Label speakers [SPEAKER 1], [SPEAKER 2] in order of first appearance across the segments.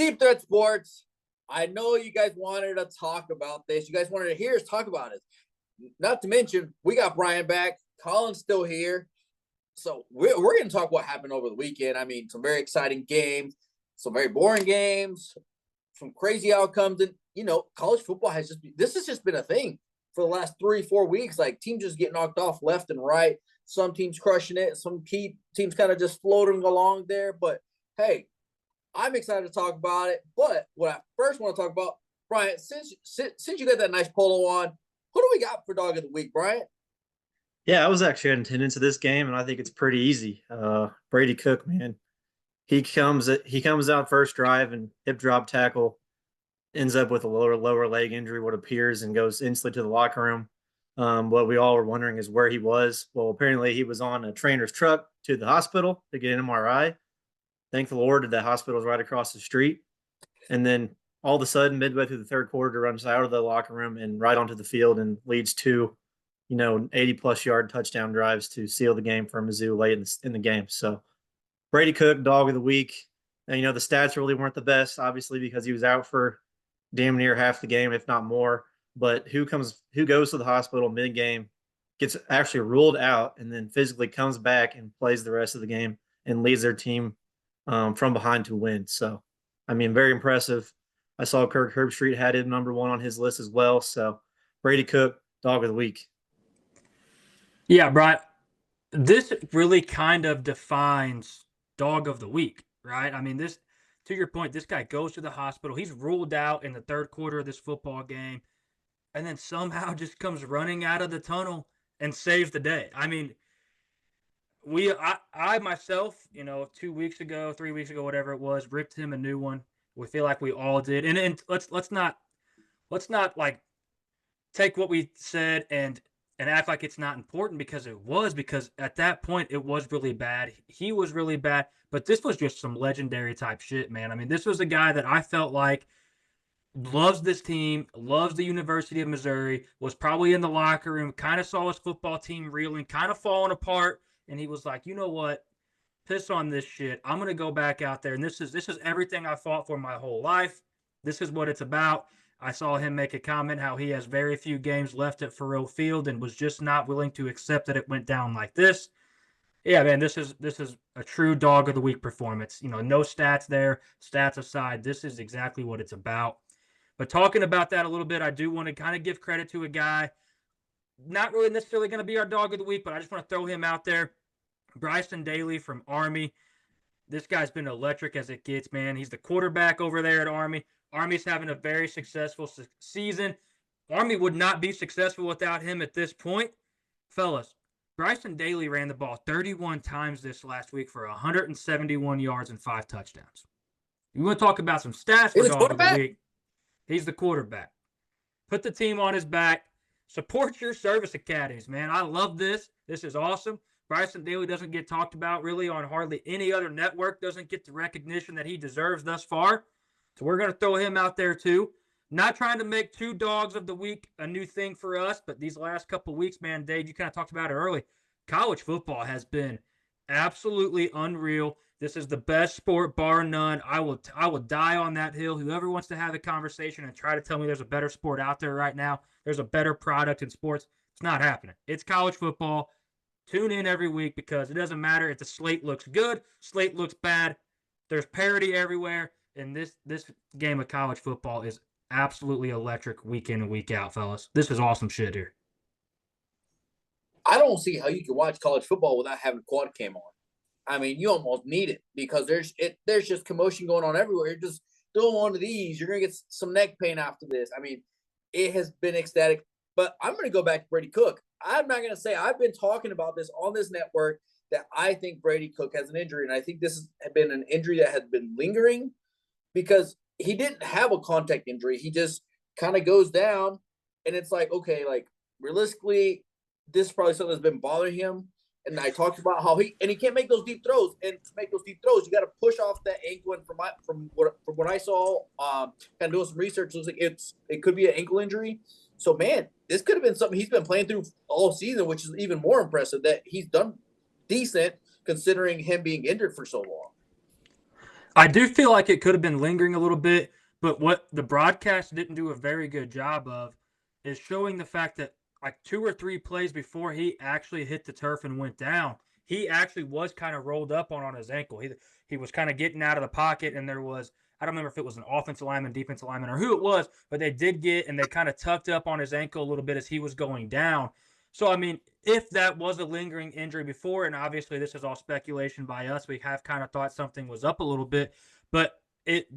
[SPEAKER 1] Deep Threat Sports. I know you guys wanted to talk about this. You guys wanted to hear us talk about it. Not to mention, we got Bryant back. Colin's still here. So we're going to talk what happened over the weekend. I mean, some very exciting games, some very boring games, some crazy outcomes. And, college football has just been a thing for the last 3-4 weeks. Like, teams just get knocked off left and right. Some teams crushing it. Some key teams kind of just floating along there. But, hey, I'm excited to talk about it. But what I first want to talk about, Bryant, since you got that nice polo on, who do we got for Dog of the Week, Bryant?
[SPEAKER 2] Yeah, I was actually in attendance of this game, and I think it's pretty easy. Brady Cook, man, he comes out first drive and hip drop tackle, ends up with a lower leg injury, what appears, and goes instantly to the locker room. What we all were wondering is where he was. Well, apparently he was on a trainer's truck to the hospital to get an MRI. Thank the Lord that the hospital is right across the street. And then all of a sudden, midway through the third quarter, runs out of the locker room and right onto the field and leads to 80-plus yard touchdown drives to seal the game for Mizzou late in the game. So Brady Cook, Dog of the Week. And, the stats really weren't the best, obviously, because he was out for damn near half the game, if not more. But who goes to the hospital mid-game, gets actually ruled out, and then physically comes back and plays the rest of the game and leads their team from behind to win. So, I mean, very impressive. I saw Kirk Herbstreit had him number one on his list as well. So Brady Cook, Dog of the Week.
[SPEAKER 3] Yeah, Brian, this really kind of defines Dog of the Week, right? I mean, to your point, this guy goes to the hospital. He's ruled out in the third quarter of this football game, and then somehow just comes running out of the tunnel and saves the day. I mean, I myself, 2 weeks ago, 3 weeks ago, whatever it was, ripped him a new one. We feel like we all did, and let's not like take what we said and act like it's not important, because at that point it was really bad. He was really bad, but this was just some legendary type shit, man. I mean, this was a guy that I felt like loves this team, loves the University of Missouri, was probably in the locker room, kind of saw his football team reeling, kind of falling apart, and he was like, you know what? Piss on this shit. I'm going to go back out there, and this is everything I fought for my whole life. This is what it's about. I saw him make a comment how he has very few games left at Faurot Field and was just not willing to accept that it went down like this. Yeah, man, this is a true Dog of the Week performance. No stats there. Stats aside, this is exactly what it's about. But talking about that a little bit, I do want to kind of give credit to a guy, not really necessarily going to be our Dog of the Week, but I just want to throw him out there. Bryson Daly from Army. This guy's been electric as it gets, man. He's the quarterback over there at Army. Army's having a very successful season. Army would not be successful without him at this point. Fellas, Bryson Daly ran the ball 31 times this last week for 171 yards and 5 touchdowns. You want to talk about some stats for Dog of the Week? He's the quarterback. Put the team on his back. Support your service academies, man. I love this. This is awesome. Bryson Daly doesn't get talked about really on hardly any other network, doesn't get the recognition that he deserves thus far. So we're going to throw him out there too. Not trying to make 2 Dogs of the Week a new thing for us, but these last couple of weeks, man, Dave, you kind of talked about it early. College football has been absolutely unreal. This is the best sport, bar none. I will die on that hill. Whoever wants to have a conversation and try to tell me there's a better sport out there right now, there's a better product in sports, it's not happening. It's college football. Tune in every week, because it doesn't matter if the slate looks good, slate looks bad. There's parity everywhere, and this game of college football is absolutely electric week in and week out, fellas. This is awesome shit here.
[SPEAKER 1] I don't see how you can watch college football without having quad cam on. I mean, you almost need it, because there's just commotion going on everywhere. You're just throwing one of these, you're going to get some neck pain after this. I mean, it has been ecstatic. But I'm going to go back to Brady Cook. I'm not going to say, I've been talking about this on this network, that I think Brady Cook has an injury. And I think this has been an injury that has been lingering, because he didn't have a contact injury. He just kind of goes down, and it's like, okay, like realistically, this is probably something that's been bothering him. And I talked about how he can't make those deep throws. And to make those deep throws, you got to push off that ankle. And from what I saw, kind of doing some research, it was like it could be an ankle injury. So, man, this could have been something he's been playing through all season, which is even more impressive, that he's done decent considering him being injured for so long.
[SPEAKER 3] I do feel like it could have been lingering a little bit, but what the broadcast didn't do a very good job of is showing the fact that like 2 or 3 plays before he actually hit the turf and went down, he actually was kind of rolled up on his ankle. He was kind of getting out of the pocket, and there was, I don't remember if it was an offensive lineman, defensive lineman, or who it was, but they did get, and they kind of tucked up on his ankle a little bit as he was going down. So I mean, if that was a lingering injury before, and obviously this is all speculation by us, we have kind of thought something was up a little bit, but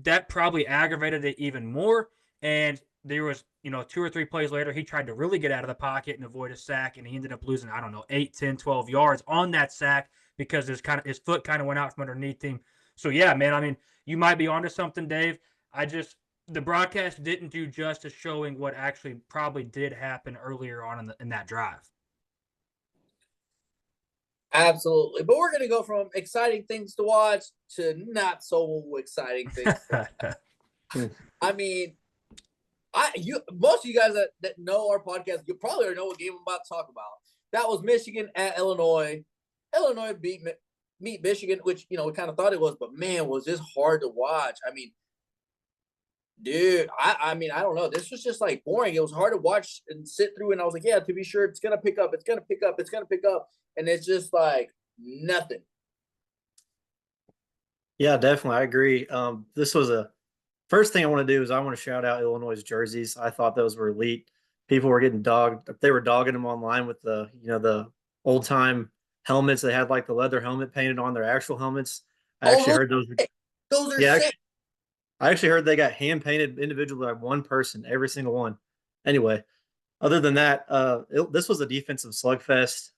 [SPEAKER 3] that probably aggravated it even more. And there was, 2 or 3 plays later, he tried to really get out of the pocket and avoid a sack, and he ended up losing, I don't know, 8, 10, 12 yards on that sack because his foot kind of went out from underneath him. So yeah, man, I mean, you might be onto something, Dave. The broadcast didn't do justice showing what actually probably did happen earlier on in that drive.
[SPEAKER 1] Absolutely. But we're going to go from exciting things to watch to not so exciting things. I mean, most of you guys that know our podcast, you probably know what game I'm about to talk about. That was Michigan at Illinois. Illinois beat Michigan, which, we kind of thought it was, but man, was this hard to watch. I mean, dude, I mean, I don't know. This was just like boring. It was hard to watch and sit through. And I was like, yeah, to be sure, it's going to pick up. It's going to pick up. It's going to pick up. And it's just like nothing.
[SPEAKER 2] Yeah, definitely. I agree. This was first thing I want to do is I want to shout out Illinois' jerseys. I thought those were elite. People were getting dogged. They were dogging them online with the old time helmets. They had like the leather helmet painted on their actual helmets. I actually heard those.
[SPEAKER 1] Those are
[SPEAKER 2] Yeah,
[SPEAKER 1] sick.
[SPEAKER 2] I actually heard they got hand painted individually by one person, every single one. Anyway, other than that, this was a defensive slugfest.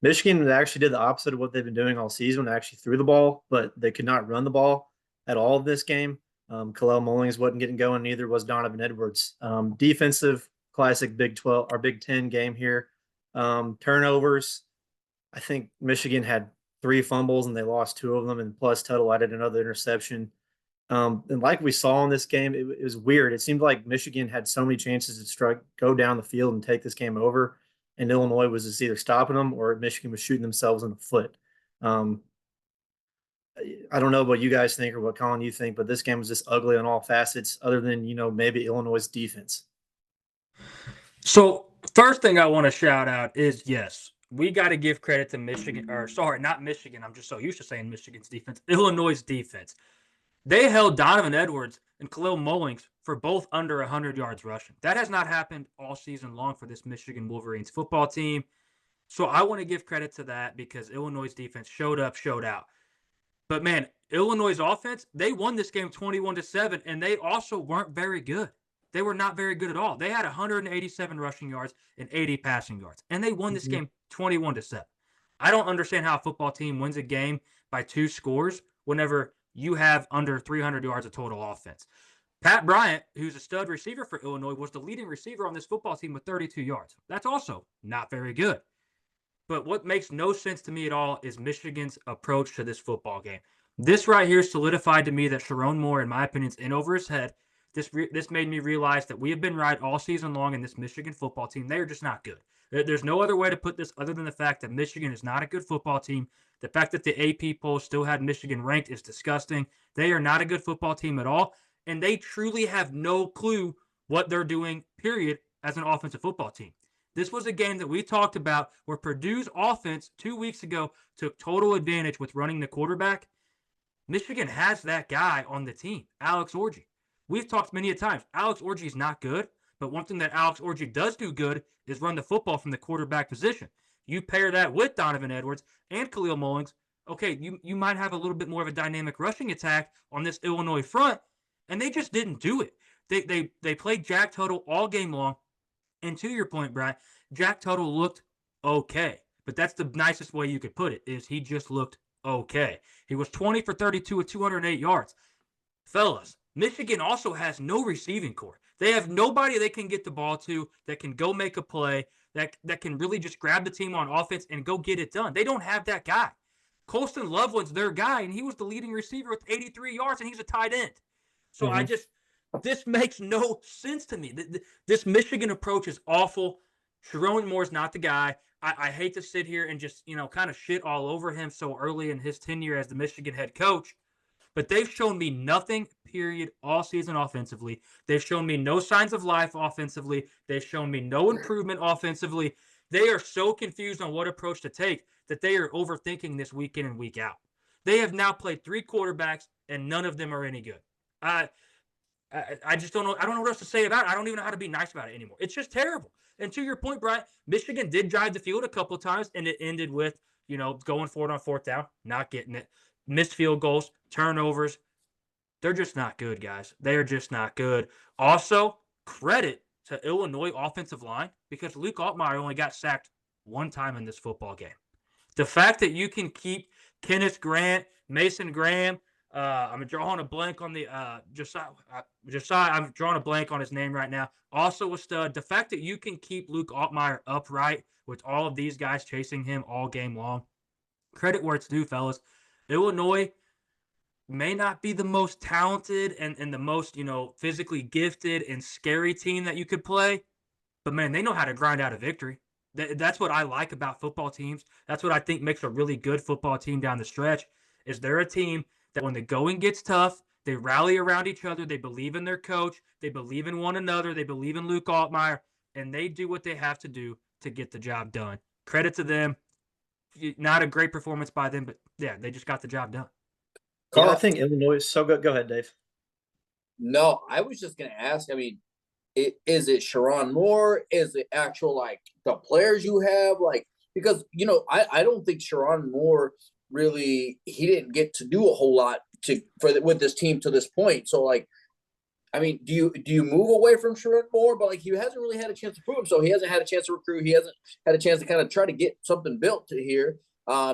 [SPEAKER 2] Michigan actually did the opposite of what they've been doing all season. They actually threw the ball, but they could not run the ball at all this game. Khalil Mullings wasn't getting going, neither was Donovan Edwards. Defensive, classic Big 12 or Big 10 game here. Turnovers. I think Michigan had 3 fumbles and they lost 2 of them, and plus Tuttle added another interception. And like we saw in this game, it was weird. It seemed like Michigan had so many chances to go down the field and take this game over, and Illinois was just either stopping them or Michigan was shooting themselves in the foot. I don't know what you guys think or what Colin you think, but this game was just ugly on all facets, other than maybe Illinois' defense.
[SPEAKER 3] So first thing I want to shout out is, yes, we got to give credit to Michigan, or sorry, not Michigan. I'm just so used to saying Michigan's defense. Illinois' defense. They held Donovan Edwards and Khalil Mullings for both under 100 yards rushing. That has not happened all season long for this Michigan Wolverines football team. So I want to give credit to that because Illinois' defense showed up, showed out. But man, Illinois' offense, they won this game 21-7, and they also weren't very good. They were not very good at all. They had 187 rushing yards and 80 passing yards, and they won this game 21-7. I don't understand how a football team wins a game by 2 scores whenever you have under 300 yards of total offense. Pat Bryant, who's a stud receiver for Illinois, was the leading receiver on this football team with 32 yards. That's also not very good. But what makes no sense to me at all is Michigan's approach to this football game. This right here solidified to me that Sharon Moore, in my opinion, is in over his head. This made me realize that we have been right all season long in this Michigan football team. They are just not good. There's no other way to put this other than the fact that Michigan is not a good football team. The fact that the AP poll still had Michigan ranked is disgusting. They are not a good football team at all, and they truly have no clue what they're doing, period, as an offensive football team. This was a game that we talked about where Purdue's offense 2 weeks ago took total advantage with running the quarterback. Michigan has that guy on the team, Alex Orji. We've talked many a times. Alex Orji is not good, but one thing that Alex Orji does do good is run the football from the quarterback position. You pair that with Donovan Edwards and Khalil Mullings, okay, you might have a little bit more of a dynamic rushing attack on this Illinois front, and they just didn't do it. They played Jack Tuttle all game long, and to your point, Brian, Jack Tuttle looked okay, but that's the nicest way you could put it, is he just looked okay. He was 20 for 32 with 208 yards. Fellas, Michigan also has no receiving core. They have nobody they can get the ball to that can go make a play, that can really just grab the team on offense and go get it done. They don't have that guy. Colston Loveland's their guy, and he was the leading receiver with 83 yards, and he's a tight end. So this makes no sense to me. This Michigan approach is awful. Sharon Moore's not the guy. I hate to sit here and just, kind of shit all over him so early in his tenure as the Michigan head coach. but they've shown me nothing, period, all season offensively. They've shown me no signs of life offensively. They've shown me no improvement offensively. They are so confused on what approach to take that they are overthinking this week in and week out. They have now played 3 quarterbacks, and none of them are any good. I just don't know. I don't know what else to say about it. I don't even know how to be nice about it anymore. It's just terrible. And to your point, Bryant, Michigan did drive the field a couple of times, and it ended with, going for it on 4th down, not getting it, missed field goals, turnovers. They're just not good, guys. They are just not good. Also, credit to Illinois offensive line because Luke Altmaier only got sacked 1 time in this football game. The fact that you can keep Kenneth Grant, Mason Graham, I'm drawing a blank on the Josiah. I'm drawing a blank on his name right now. Also a stud. The fact that you can keep Luke Altmaier upright with all of these guys chasing him all game long. Credit where it's due, fellas. Illinois may not be the most talented and the most, physically gifted and scary team that you could play, but man, they know how to grind out a victory. That's what I like about football teams. That's what I think makes a really good football team down the stretch. Is they're a team that when the going gets tough, they rally around each other. They believe in their coach. They believe in one another. They believe in Luke Altmaier, and they do what they have to do to get the job done. Credit to them. Not a great performance by them, but yeah, they just got the job done.
[SPEAKER 2] Yeah, I think Illinois is so good. Go ahead, Dave.
[SPEAKER 1] No, I was just going to ask. I mean, is it Sharon Moore? Is it actual the players you have? Because I don't think Sharon Moore really he didn't get to do a whole lot with this team to this point. So I mean, do you move away from Sharon Moore? But he hasn't really had a chance to prove himself. He hasn't had a chance to recruit. He hasn't had a chance to kind of try to get something built to here.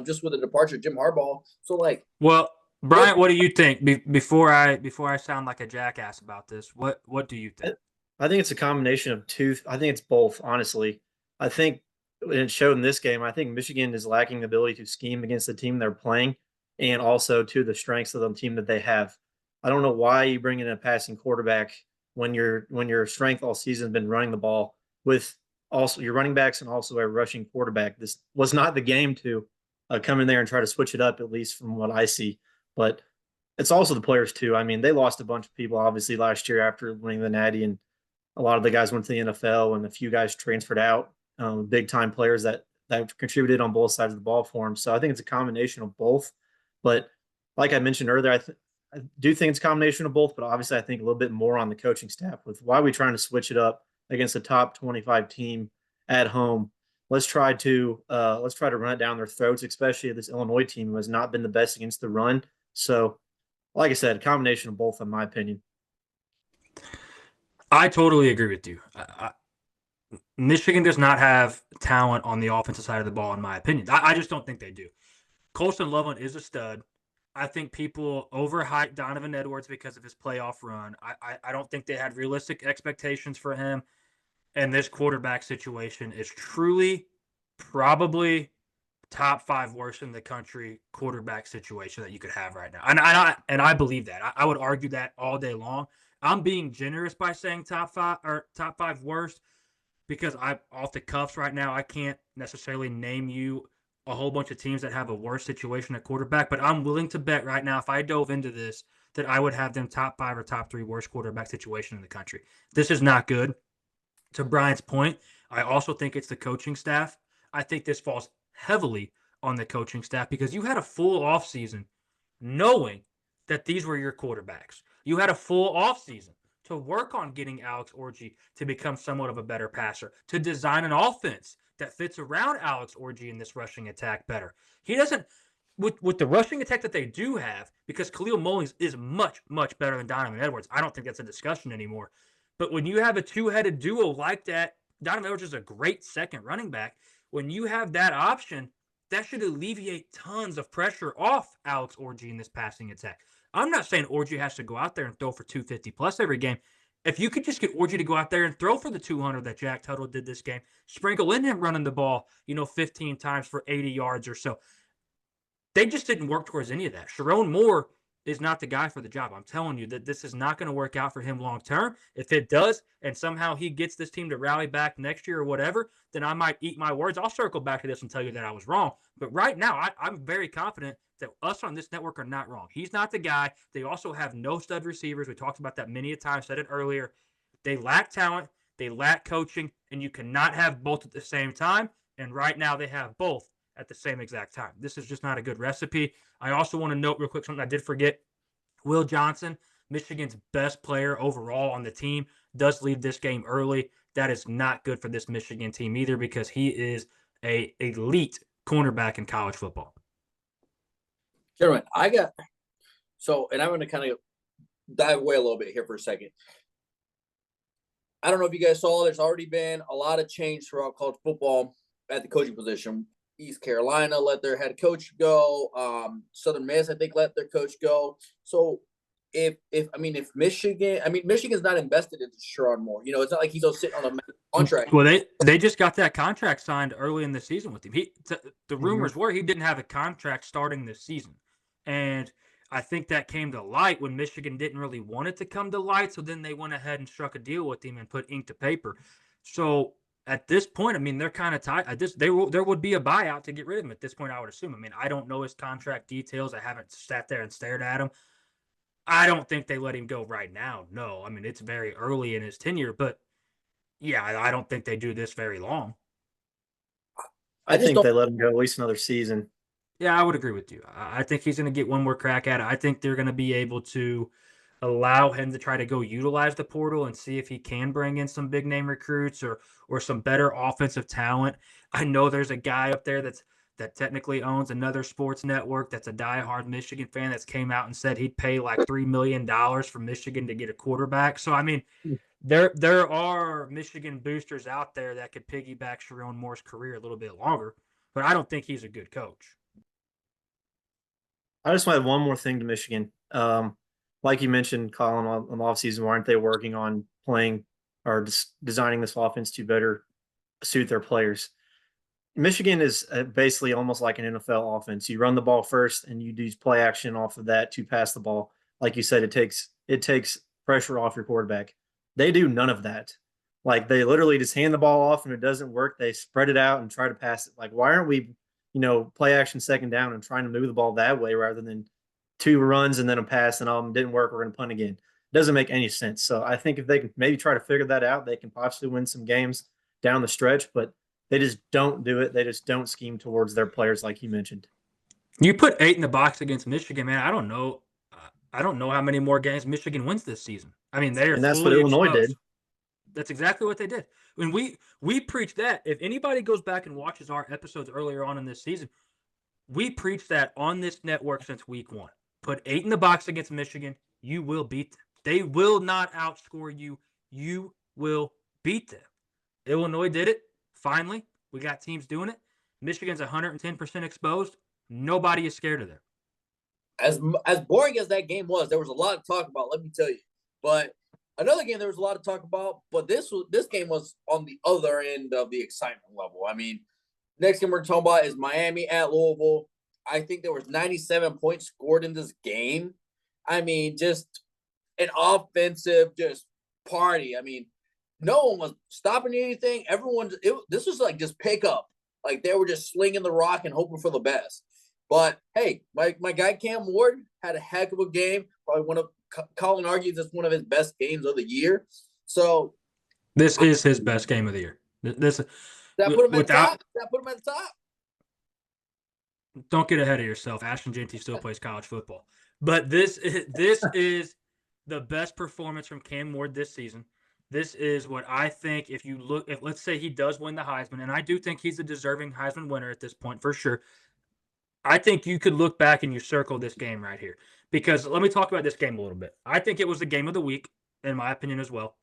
[SPEAKER 1] Just with the departure of Jim Harbaugh. So
[SPEAKER 3] well, Bryant, what do you think? Before I sound like a jackass about this, what do you think?
[SPEAKER 2] I think it's a combination of two. I think it's both, honestly. I think it showed in this game. I think Michigan is lacking the ability to scheme against the team they're playing and also to the strengths of the team that they have. I don't know why you bring in a passing quarterback when your strength all season has been running the ball with also your running backs and also a rushing quarterback. This was not the game to come in there and try to switch it up, at least from what I see. But it's also the players too. I mean, they lost a bunch of people obviously last year after winning the Natty, and a lot of the guys went to the NFL, and a few guys transferred out. Big time players that contributed on both sides of the ball for them. So I think it's a combination of both. But like I mentioned earlier, I do think it's a combination of both. But obviously, I think a little bit more on the coaching staff with why are we trying to switch it up against a top 25 team at home. Let's try to run it down their throats, especially this Illinois team who has not been the best against the run. So, like I said, a combination of both, in my opinion.
[SPEAKER 3] I totally agree with you. Michigan does not have talent on the offensive side of the ball, in my opinion. I just don't think they do. Colston Loveland is a stud. I think people overhype Donovan Edwards because of his playoff run. I don't think they had realistic expectations for him. And this quarterback situation is truly probably top 5 worst in the country quarterback situation that you could have right now. And I believe that. I would argue that all day long. I'm being generous by saying top 5 worst because I'm off the cuffs right now. I can't necessarily name you a whole bunch of teams that have a worse situation at quarterback, but I'm willing to bet right now if I dove into this that I would have them top 5 or top 3 worst quarterback situation in the country. This is not good. To Brian's point, I also think it's the coaching staff. I think this falls heavily on the coaching staff because you had a full offseason knowing that these were your quarterbacks. You had a full offseason to work on getting Alex Orji to become somewhat of a better passer, to design an offense that fits around Alex Orji in this rushing attack better. He doesn't, with the rushing attack that they do have, because Khalil Mullings is much, much better than Donovan Edwards. I don't think that's a discussion anymore. But when you have a two-headed duo like that, Donovan Edwards is a great second running back. When you have that option, that should alleviate tons of pressure off Alex Orji in this passing attack. I'm not saying Orji has to go out there and throw for 250 plus every game. If you could just get Orji to go out there and throw for the 200 that Jack Tuttle did this game, sprinkle in him running the ball, 15 times for 80 yards or so. They just didn't work towards any of that. Sharon Moore is not the guy for the job. I'm telling you that this is not going to work out for him long term. If it does, and somehow he gets this team to rally back next year or whatever, then I might eat my words. I'll circle back to this and tell you that I was wrong. But right now, I'm very confident that us on this network are not wrong. He's not the guy. They also have no stud receivers. We talked about that many a time, said it earlier. They lack talent, they lack coaching, and you cannot have both at the same time. And right now, they have both at the same exact time. This is just not a good recipe. I also want to note real quick something I did forget. Will Johnson, Michigan's best player overall on the team, does leave this game early. That is not good for this Michigan team either because he is a elite cornerback in college football.
[SPEAKER 1] Gentlemen, and I'm going to kind of dive away a little bit here for a second. I don't know if you guys saw, there's already been a lot of change throughout college football at the coaching position. East Carolina let their head coach go. Southern Miss, I think, let their coach go. So if Michigan's not invested into Sherrod Moore. You know, it's not like he's sitting on a contract.
[SPEAKER 3] Well, they just got that contract signed early in the season with him. The rumors were he didn't have a contract starting this season, and I think that came to light when Michigan didn't really want it to come to light. So then they went ahead and struck a deal with him and put ink to paper. So at this point, I mean, they're kind of tight. There would be a buyout to get rid of him at this point, I would assume. I mean, I don't know his contract details. I haven't sat there and stared at him. I don't think they let him go right now. No, I mean, it's very early in his tenure, but yeah, I don't think they do this very long.
[SPEAKER 2] I think they let him go at least another season.
[SPEAKER 3] Yeah, I would agree with you. I think he's going to get one more crack at it. I think they're going to be able to allow him to try to go utilize the portal and see if he can bring in some big name recruits or some better offensive talent. I know there's a guy up there that technically owns another sports network that's a diehard Michigan fan that's came out and said he'd pay like $3 million for Michigan to get a quarterback. So, I mean, there are Michigan boosters out there that could piggyback Sherrod Moore's career a little bit longer, but I don't think he's a good coach.
[SPEAKER 2] I just want to add one more thing to Michigan. Like you mentioned, Colin, on the offseason, why aren't they working on playing or designing this offense to better suit their players? Michigan is basically almost like an NFL offense. You run the ball first, and you do play action off of that to pass the ball. Like you said, it takes pressure off your quarterback. They do none of that. Like, they literally just hand the ball off, and it doesn't work. They spread it out and try to pass it. Like, why aren't we, play action second down and trying to move the ball that way rather than 2 runs and then a pass and didn't work, we're going to punt again? It doesn't make any sense. So I think if they can maybe try to figure that out, they can possibly win some games down the stretch, but they just don't do it. They just don't scheme towards their players like you mentioned.
[SPEAKER 3] You put 8 in the box against Michigan, man. I don't know. I don't know how many more games Michigan wins this season. I mean,
[SPEAKER 2] and that's what Illinois did.
[SPEAKER 3] That's exactly what they did. When we preach that, if anybody goes back and watches our episodes earlier on in this season, we preach that on this network since week 1. Put 8 in the box against Michigan, you will beat them. They will not outscore you. You will beat them. Illinois did it. Finally, we got teams doing it. Michigan's 110% exposed. Nobody is scared of them.
[SPEAKER 1] As boring as that game was, there was a lot to talk about, let me tell you. But another game there was a lot to talk about, but this game was on the other end of the excitement level. I mean, next game we're talking about is Miami at Louisville. I think there was 97 points scored in this game. I mean, just an offensive party. I mean, no one was stopping anything. This was like just pick up. Like, they were just slinging the rock and hoping for the best. But hey, my guy Cam Ward had a heck of a game. Probably Colin argues it's one of his best games of the year. So
[SPEAKER 3] this is his best game of the year. That
[SPEAKER 1] put him at the top. That put him at the top.
[SPEAKER 3] Don't get ahead of yourself. Ashton Jeanty still plays college football, but this is the best performance from Cam Ward this season. This is what I think. If let's say he does win the Heisman, and I do think he's a deserving Heisman winner at this point for sure. I think you could look back and you circle this game right here, because let me talk about this game a little bit. I think it was the game of the week, in my opinion as well.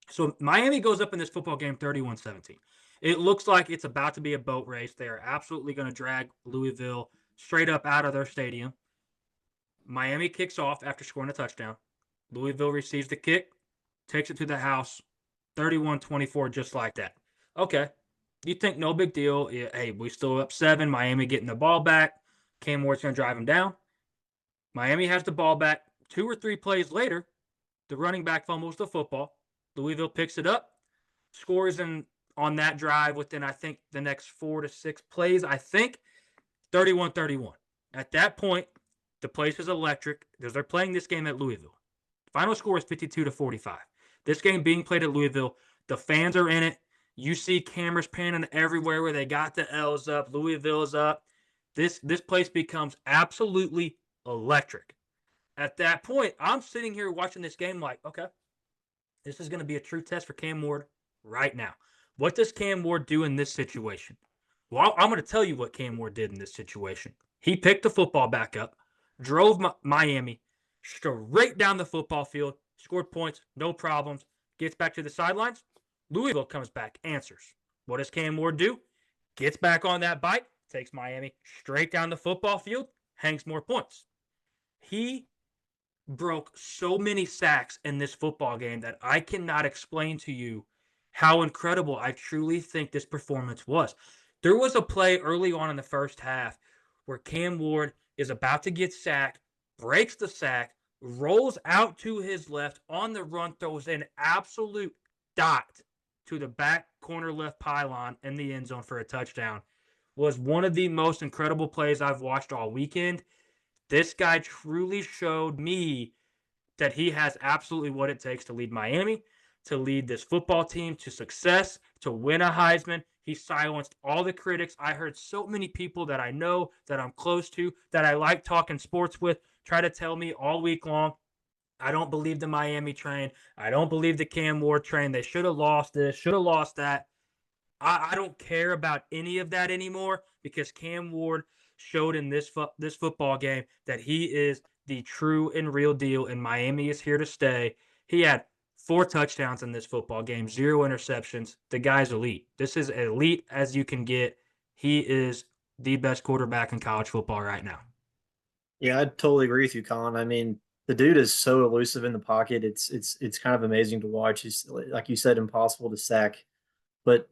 [SPEAKER 3] So Miami goes up in this football game 31-17. It looks like it's about to be a boat race. They are absolutely going to drag Louisville straight up out of their stadium. Miami kicks off after scoring a touchdown. Louisville receives the kick, takes it to the house, 31-24, just like that. Okay. You think no big deal. Hey, we still up 7. Miami getting the ball back. Cam Ward's going to drive them down. Miami has the ball back. 2 or 3 plays later, the running back fumbles the football. Louisville picks it up, scores on that drive within, I think, the next 4 to 6 plays, I think, 31-31. At that point, the place is electric because they're playing this game at Louisville. Final score is 52-45. This game being played at Louisville, the fans are in it. You see cameras panning everywhere where they got the L's up, Louisville's up. This place becomes absolutely electric. At that point, I'm sitting here watching this game like, okay, this is going to be a true test for Cam Ward right now. What does Cam Ward do in this situation? Well, I'm going to tell you what Cam Ward did in this situation. He picked the football back up, drove Miami straight down the football field, scored points, no problems, gets back to the sidelines. Louisville comes back, answers. What does Cam Ward do? Gets back on that bike, takes Miami straight down the football field, hangs more points. He broke so many sacks in this football game that I cannot explain to you how incredible I truly think this performance was. There was a play early on in the first half where Cam Ward is about to get sacked, breaks the sack, rolls out to his left on the run, throws an absolute dot to the back corner left pylon in the end zone for a touchdown. Was one of the most incredible plays I've watched all weekend. This guy truly showed me that he has absolutely what it takes to lead Miami, to lead this football team to success, to win a Heisman. He silenced all the critics. I heard so many people that I know, that I'm close to, that I like talking sports with, try to tell me all week long, I don't believe the Miami train. I don't believe the Cam Ward train. They should have lost this, should have lost that. I don't care about any of that anymore because Cam Ward showed in this football game that he is the true and real deal, and Miami is here to stay. He had 4 touchdowns in this football game, 0 interceptions. The guy's elite. This is elite as you can get. He is the best quarterback in college football right now.
[SPEAKER 2] Yeah, I totally agree with you, Colin. I mean, the dude is so elusive in the pocket. It's kind of amazing to watch. He's, like you said, impossible to sack. But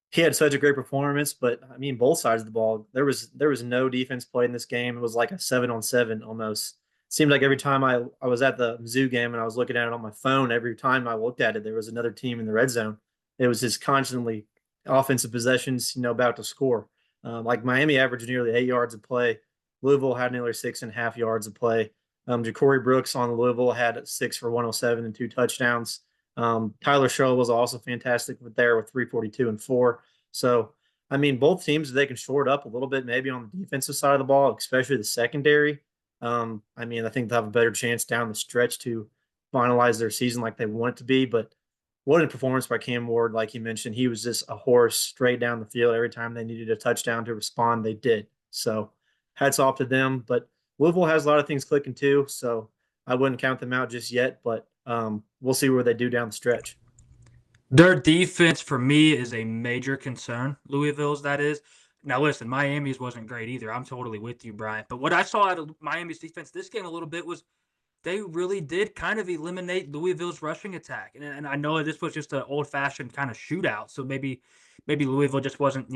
[SPEAKER 2] he had such a great performance. But I mean, both sides of the ball, there was no defense played in this game. It was like a 7-on-7 almost. It seemed like every time I was at the Mizzou game and I was looking at it on my phone, every time I looked at it, there was another team in the red zone. It was just constantly offensive possessions, about to score. Like Miami averaged nearly 8 yards a play. Louisville had nearly 6.5 yards of play. Ja'Cory Brooks on Louisville had 6 for 107 and 2 touchdowns. Tyler Show was also fantastic with 342 and 4. So, I mean, both teams, they can shore it up a little bit, maybe on the defensive side of the ball, especially the secondary. I mean, I think they'll have a better chance down the stretch to finalize their season like they want it to be. But what a performance by Cam Ward. Like you mentioned, he was just a horse straight down the field. Every time they needed a touchdown to respond, they did. So hats off to them. But Louisville has a lot of things clicking too. So I wouldn't count them out just yet, but we'll see where they do down the stretch.
[SPEAKER 3] Their defense, for me, is a major concern. Louisville's, that is. Now, listen, Miami's wasn't great either. I'm totally with you, Bryant. But what I saw out of Miami's defense this game a little bit was they really did kind of eliminate Louisville's rushing attack. And I know this was just an old-fashioned kind of shootout, so maybe Louisville just wasn't,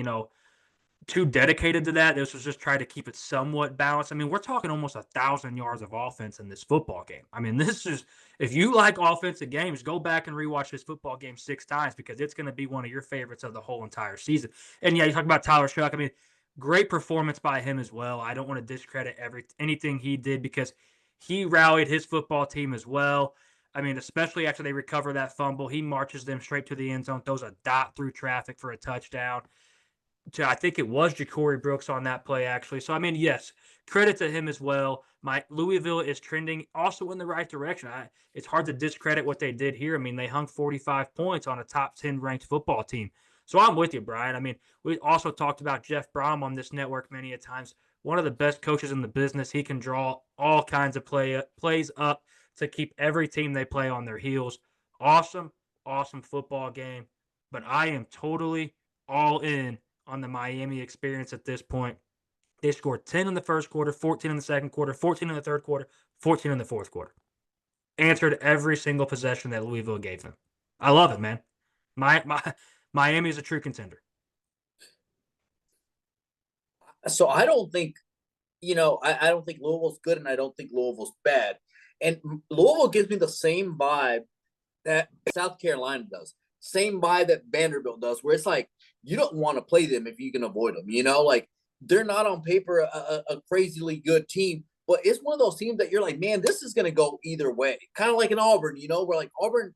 [SPEAKER 3] too dedicated to that. This was just trying to keep it somewhat balanced. I mean, we're talking almost 1,000 yards of offense in this football game. I mean, this is, if you like offensive games, go back and rewatch this football game 6 times because it's going to be one of your favorites of the whole entire season. And yeah, you talk about Tyler Shuck. I mean, great performance by him as well. I don't want to discredit anything he did because he rallied his football team as well. I mean, especially after they recover that fumble, he marches them straight to the end zone, throws a dot through traffic for a touchdown. I think it was Ja'Cory Brooks on that play, actually. So, I mean, yes, credit to him as well. Louisville is trending also in the right direction. It's hard to discredit what they did here. I mean, they hung 45 points on a top 10 ranked football team. So I'm with you, Brian. I mean, we also talked about Jeff Brom on this network many a times. One of the best coaches in the business. He can draw all kinds of plays up to keep every team they play on their heels. Awesome, awesome football game. But I am totally all in on the Miami experience at this point. They scored 10 in the first quarter, 14 in the second quarter, 14 in the third quarter, 14 in the fourth quarter. Answered every single possession that Louisville gave them. I love it, man. Miami is a true contender.
[SPEAKER 1] So I don't think I don't think Louisville's good, and I don't think Louisville's bad. And Louisville gives me the same vibe that South Carolina does, same vibe that Vanderbilt does, where it's like you don't want to play them if you can avoid them. Like they're not on paper a crazily good team, but it's one of those teams that you're like, man, this is going to go either way. Kind of like in Auburn, where like Auburn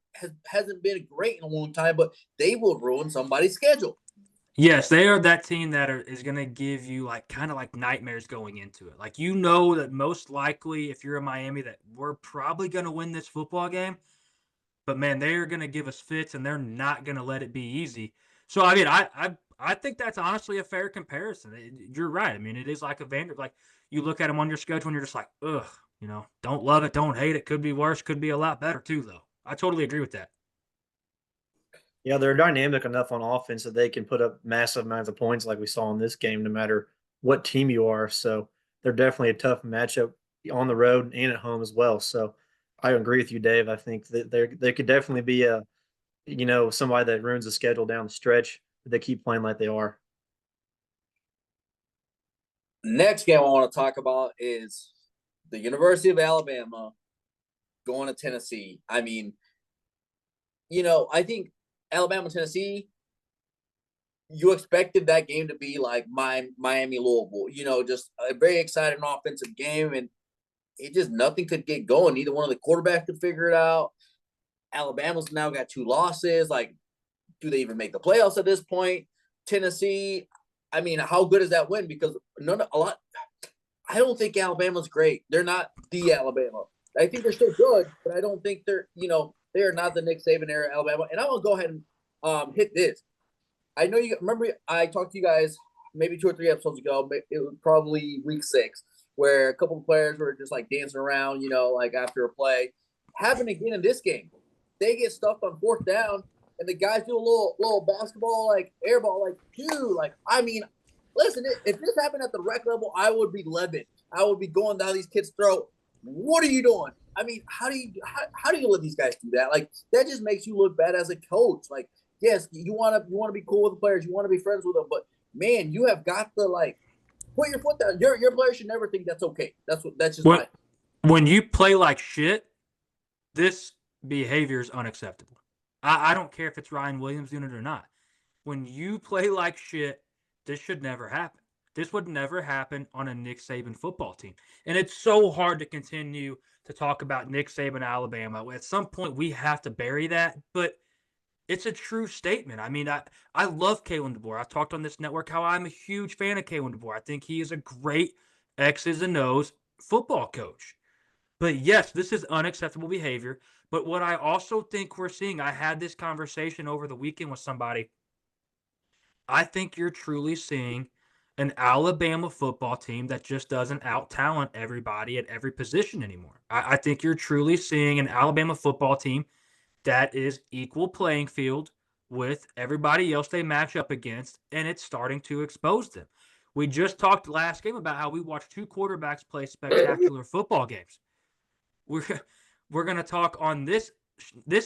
[SPEAKER 1] hasn't been great in a long time, but they will ruin somebody's schedule.
[SPEAKER 3] Yes, they are that team that is going to give you like kind of like nightmares going into it. Like that most likely if you're in Miami that we're probably going to win this football game, but man, they are going to give us fits and they're not going to let it be easy. So I mean, I think that's honestly a fair comparison. You're right. I mean, it is like a Vanderbilt. Like you look at them on your schedule and you're just like, ugh, don't love it, don't hate it. Could be worse, could be a lot better too, though. I totally agree with that.
[SPEAKER 2] Yeah, they're dynamic enough on offense that they can put up massive amounts of points like we saw in this game, no matter what team you are. So they're definitely a tough matchup on the road and at home as well. So I agree with you, Dave. I think that they could definitely be somebody that ruins the schedule down the stretch if they keep playing like they are.
[SPEAKER 1] Next game I want to talk about is the University of Alabama going to Tennessee. I mean, I think Alabama, Tennessee, you expected that game to be like Miami, Louisville, just a very exciting offensive game. And it just nothing could get going. Neither one of the quarterbacks could figure it out. Alabama's now got 2 losses. Like, do they even make the playoffs at this point? Tennessee, I mean, how good is that win? Because I don't think Alabama's great. They're not the Alabama. I think they're still good, but I don't think they're not the Nick Saban era Alabama. And I'm gonna go ahead and hit this. I know you remember I talked to you guys maybe 2 or 3 episodes ago. It was probably week 6 where a couple of players were just like dancing around, like after a play. Happened again in this game. They get stuffed on 4th down, and the guys do a little basketball like air ball, like dude, like I mean, listen, if this happened at the rec level, I would be livid. I would be going down these kids' throat. What are you doing? I mean, how do you let these guys do that? Like that just makes you look bad as a coach. Like, yes, you want to be cool with the players, you want to be friends with them, but man, you have got to like put your foot down. Your player should never think that's okay. That's just
[SPEAKER 3] when you play like shit, this behavior is unacceptable. I don't care if it's Ryan Williams doing it or not. When you play like shit, this should never happen. This would never happen on a Nick Saban football team. And it's so hard to continue to talk about Nick Saban, Alabama. At some point, we have to bury that. But it's a true statement. I mean, I love Kalen DeBoer. I've talked on this network how I'm a huge fan of Kalen DeBoer. I think he is a great X's and O's football coach. But yes, this is unacceptable behavior. But what I also think we're seeing, I had this conversation over the weekend with somebody. I think you're truly seeing an Alabama football team that just doesn't out-talent everybody at every position anymore. I think you're truly seeing an Alabama football team that is equal playing field with everybody else they match up against, and it's starting to expose them. We just talked last game about how we watched 2 quarterbacks play spectacular football games. We're going to talk on this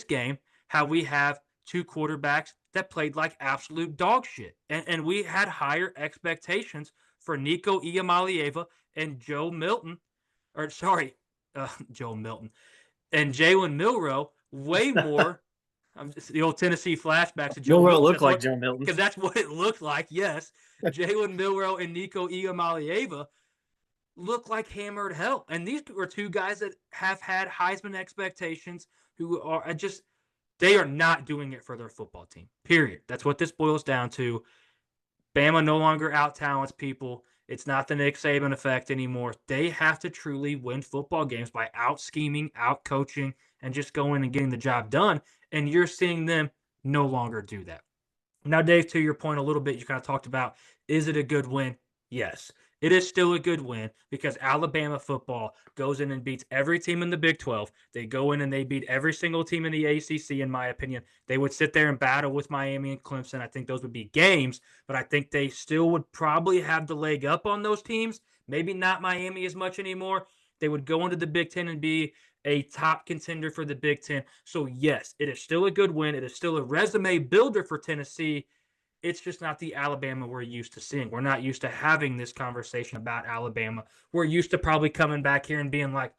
[SPEAKER 3] game how we have 2 quarterbacks that played like absolute dog shit. And we had higher expectations for Nico Iamaleava and Joe Milton. Joe Milton. And Jalen Milroe way more. The old Tennessee flashbacks of Joe
[SPEAKER 2] Milroe
[SPEAKER 3] Milton.
[SPEAKER 2] looked like Joe Milton.
[SPEAKER 3] Because that's what it looked like, yes. Jalen Milroe and Nico Iamaleava look like hammered hell. And these are 2 guys that have had Heisman expectations who are just – they are not doing it for their football team, period. That's what this boils down to. Bama no longer out-talents people. It's not the Nick Saban effect anymore. They have to truly win football games by out-scheming, out-coaching, and just going and getting the job done. And you're seeing them no longer do that. Now, Dave, to your point a little bit, you kind of talked about, is it a good win? Yes. It is still a good win because Alabama football goes in and beats every team in the Big 12. They go in and they beat every single team in the ACC, in my opinion. They would sit there and battle with Miami and Clemson. I think those would be games, but I think they still would probably have the leg up on those teams. Maybe not Miami as much anymore. They would go into the Big 10 and be a top contender for the Big 10. So, yes, it is still a good win. It is still a resume builder for Tennessee. It's just not the Alabama we're used to seeing. We're not used to having this conversation about Alabama. We're used to probably coming back here and being like,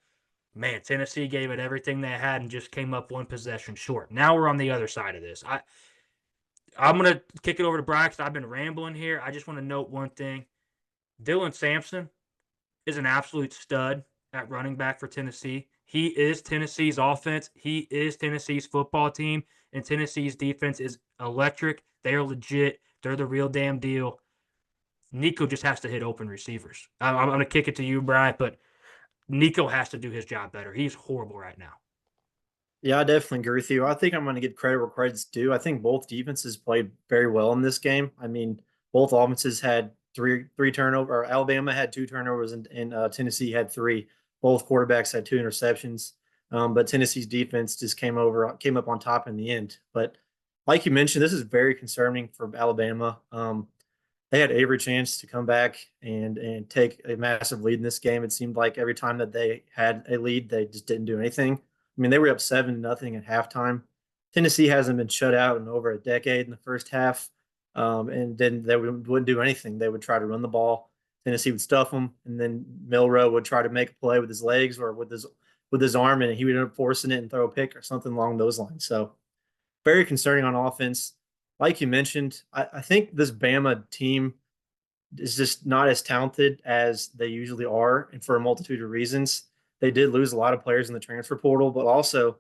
[SPEAKER 3] man, Tennessee gave it everything they had and just came up one possession short. Now we're on the other side of this. I'm going to kick it over to Bryant because I've been rambling here. I just want to note one thing. Dylan Sampson is an absolute stud at running back for Tennessee. He is Tennessee's offense. He is Tennessee's football team. And Tennessee's defense is electric. They're legit. They're the real damn deal. Nico just has to hit open receivers. I'm going to kick it to you, Bryant, but Nico has to do his job better. He's horrible right now.
[SPEAKER 2] Yeah, I definitely agree with you. I think I'm going to give credit where credit's due. I think both defenses played very well in this game. I mean, both offenses had three turnovers. Or Alabama had 2 turnovers, and Tennessee had 3. Both quarterbacks had 2 interceptions. But Tennessee's defense just came up on top in the end. But like you mentioned, this is very concerning for Alabama. They had every chance to come back and take a massive lead in this game. It seemed like every time that they had a lead, they just didn't do anything. I mean, they were up 7-0 at halftime. Tennessee hasn't been shut out in over a decade in the first half, and then they wouldn't do anything. They would try to run the ball. Tennessee would stuff them, and then Milroe would try to make a play with his legs or with his arm, and he would end up forcing it and throw a pick or something along those lines. So very concerning on offense. Like you mentioned, I think this Bama team is just not as talented as they usually are, and for a multitude of reasons. They did lose a lot of players in the transfer portal, but also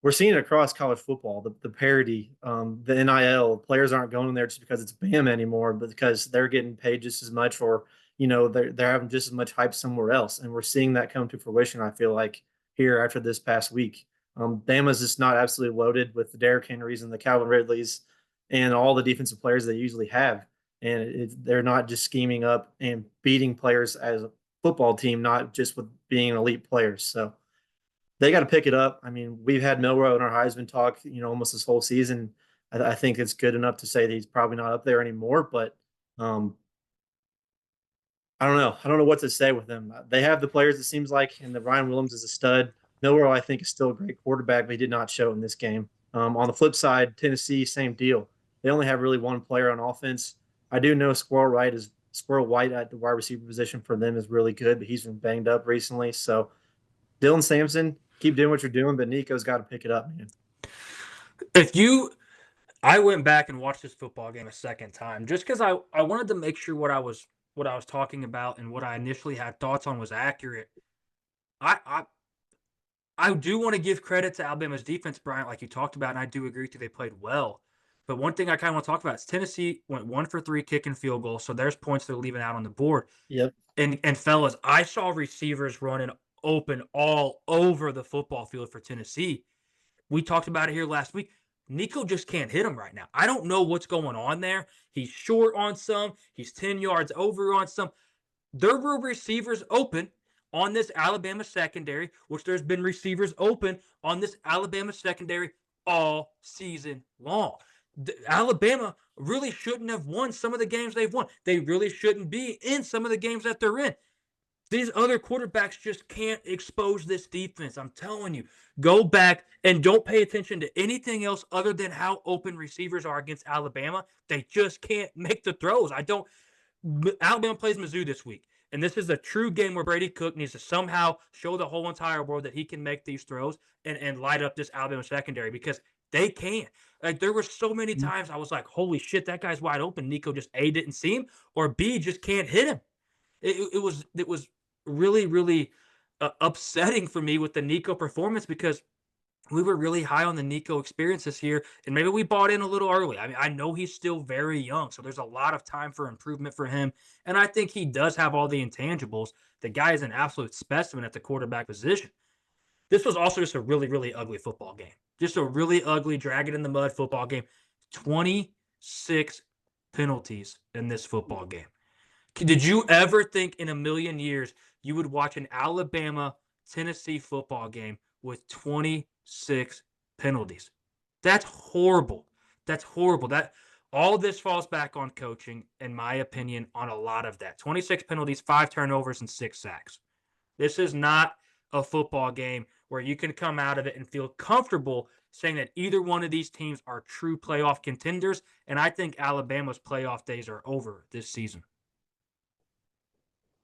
[SPEAKER 2] we're seeing it across college football, the parity, the NIL. Players aren't going there just because it's Bama anymore, but because they're getting paid just as much, or they're having just as much hype somewhere else, and we're seeing that come to fruition. I feel like here after this past week, Bama's just not absolutely loaded with the Derrick Henrys and the Calvin Ridleys and all the defensive players they usually have, and they're not just scheming up and beating players as a football team, not just with being elite players. So they got to pick it up. I mean, we've had Milroe in our Heisman talk, almost this whole season. I think it's good enough to say that he's probably not up there anymore, but I don't know. I don't know what to say with them. They have the players, it seems like, and the Ryan Williams is a stud. Milroe, I think, is still a great quarterback, but he did not show in this game. On the flip side, Tennessee, same deal. They only have really one player on offense. I do know Squirrel White at the wide receiver position for them is really good, but he's been banged up recently. So Dylan Sampson, keep doing what you're doing, but Nico's got to pick it up, man.
[SPEAKER 3] I went back and watched this football game a second time just because I wanted to make sure what I was talking about and what I initially had thoughts on was accurate. I do want to give credit to Alabama's defense, Bryant, like you talked about, and I do agree that they played well. But one thing I kind of want to talk about is Tennessee went 1 for 3 kicking field goals, so there's points they're leaving out on the board.
[SPEAKER 2] Yep.
[SPEAKER 3] And fellas, I saw receivers running open all over the football field for Tennessee. We talked about it here last week. Nico just can't hit him right now. I don't know what's going on there. He's short on some. He's 10 yards over on some. There were receivers open on this Alabama secondary, which there's been receivers open on this Alabama secondary all season long. Alabama really shouldn't have won some of the games they've won. They really shouldn't be in some of the games that they're in. These other quarterbacks just can't expose this defense. I'm telling you, go back and don't pay attention to anything else other than how open receivers are against Alabama. They just can't make the throws. Alabama plays Mizzou this week, and this is a true game where Brady Cook needs to somehow show the whole entire world that he can make these throws and light up this Alabama secondary because they can. Like, there were so many times I was like, holy shit, that guy's wide open. Nico just A, didn't see him, or B, just can't hit him. It was really, really upsetting for me with the Nico performance because we were really high on the Nico experiences here, and maybe we bought in a little early. I mean, I know he's still very young, so there's a lot of time for improvement for him, and I think he does have all the intangibles. The guy is an absolute specimen at the quarterback position. This was also just a really, really ugly football game. Just a really ugly, drag-it-in-the-mud football game. 26 penalties in this football game. Did you ever think in a million years you would watch an Alabama-Tennessee football game with 26 penalties? That's horrible. That's horrible. All this falls back on coaching, in my opinion, on a lot of that. 26 penalties, 5 turnovers, and 6 sacks. This is not a football game where you can come out of it and feel comfortable saying that either one of these teams are true playoff contenders. And I think Alabama's playoff days are over this season.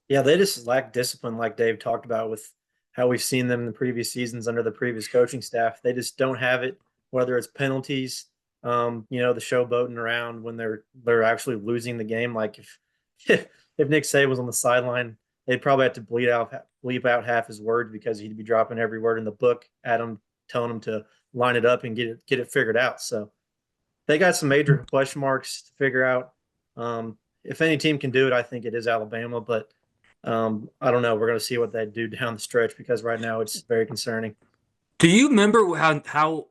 [SPEAKER 2] Yeah, they just lack discipline, like Dave talked about with how we've seen them in the previous seasons under the previous coaching staff. They just don't have it, whether it's penalties, the showboating around when they're actually losing the game. Like if Nick Saban was on the sideline, they'd probably have to bleep out half his words because he'd be dropping every word in the book at him, telling him to line it up and get it figured out. So they got some major question marks to figure out. If any team can do it, I think it is Alabama, but I don't know. We're going to see what they do down the stretch because right now it's very concerning.
[SPEAKER 3] Do you remember how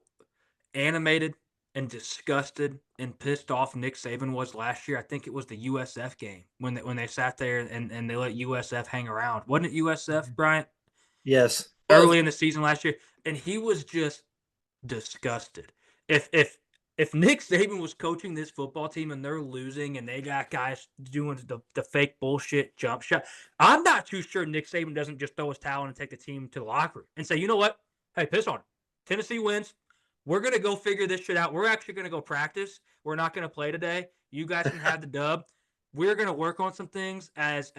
[SPEAKER 3] animated and disgusted and pissed off Nick Saban was last year? I think it was the USF game when they sat there and they let USF hang around. Wasn't it USF, Bryant?
[SPEAKER 2] Yes.
[SPEAKER 3] Early in the season last year, and he was just disgusted. If Nick Saban was coaching this football team and they're losing and they got guys doing the fake bullshit jump shot, I'm not too sure Nick Saban doesn't just throw his towel and take the team to the locker room and say, you know what? Hey, piss on it. Tennessee wins. We're going to go figure this shit out. We're actually going to go practice. We're not going to play today. You guys can have the dub. We're going to work on some things as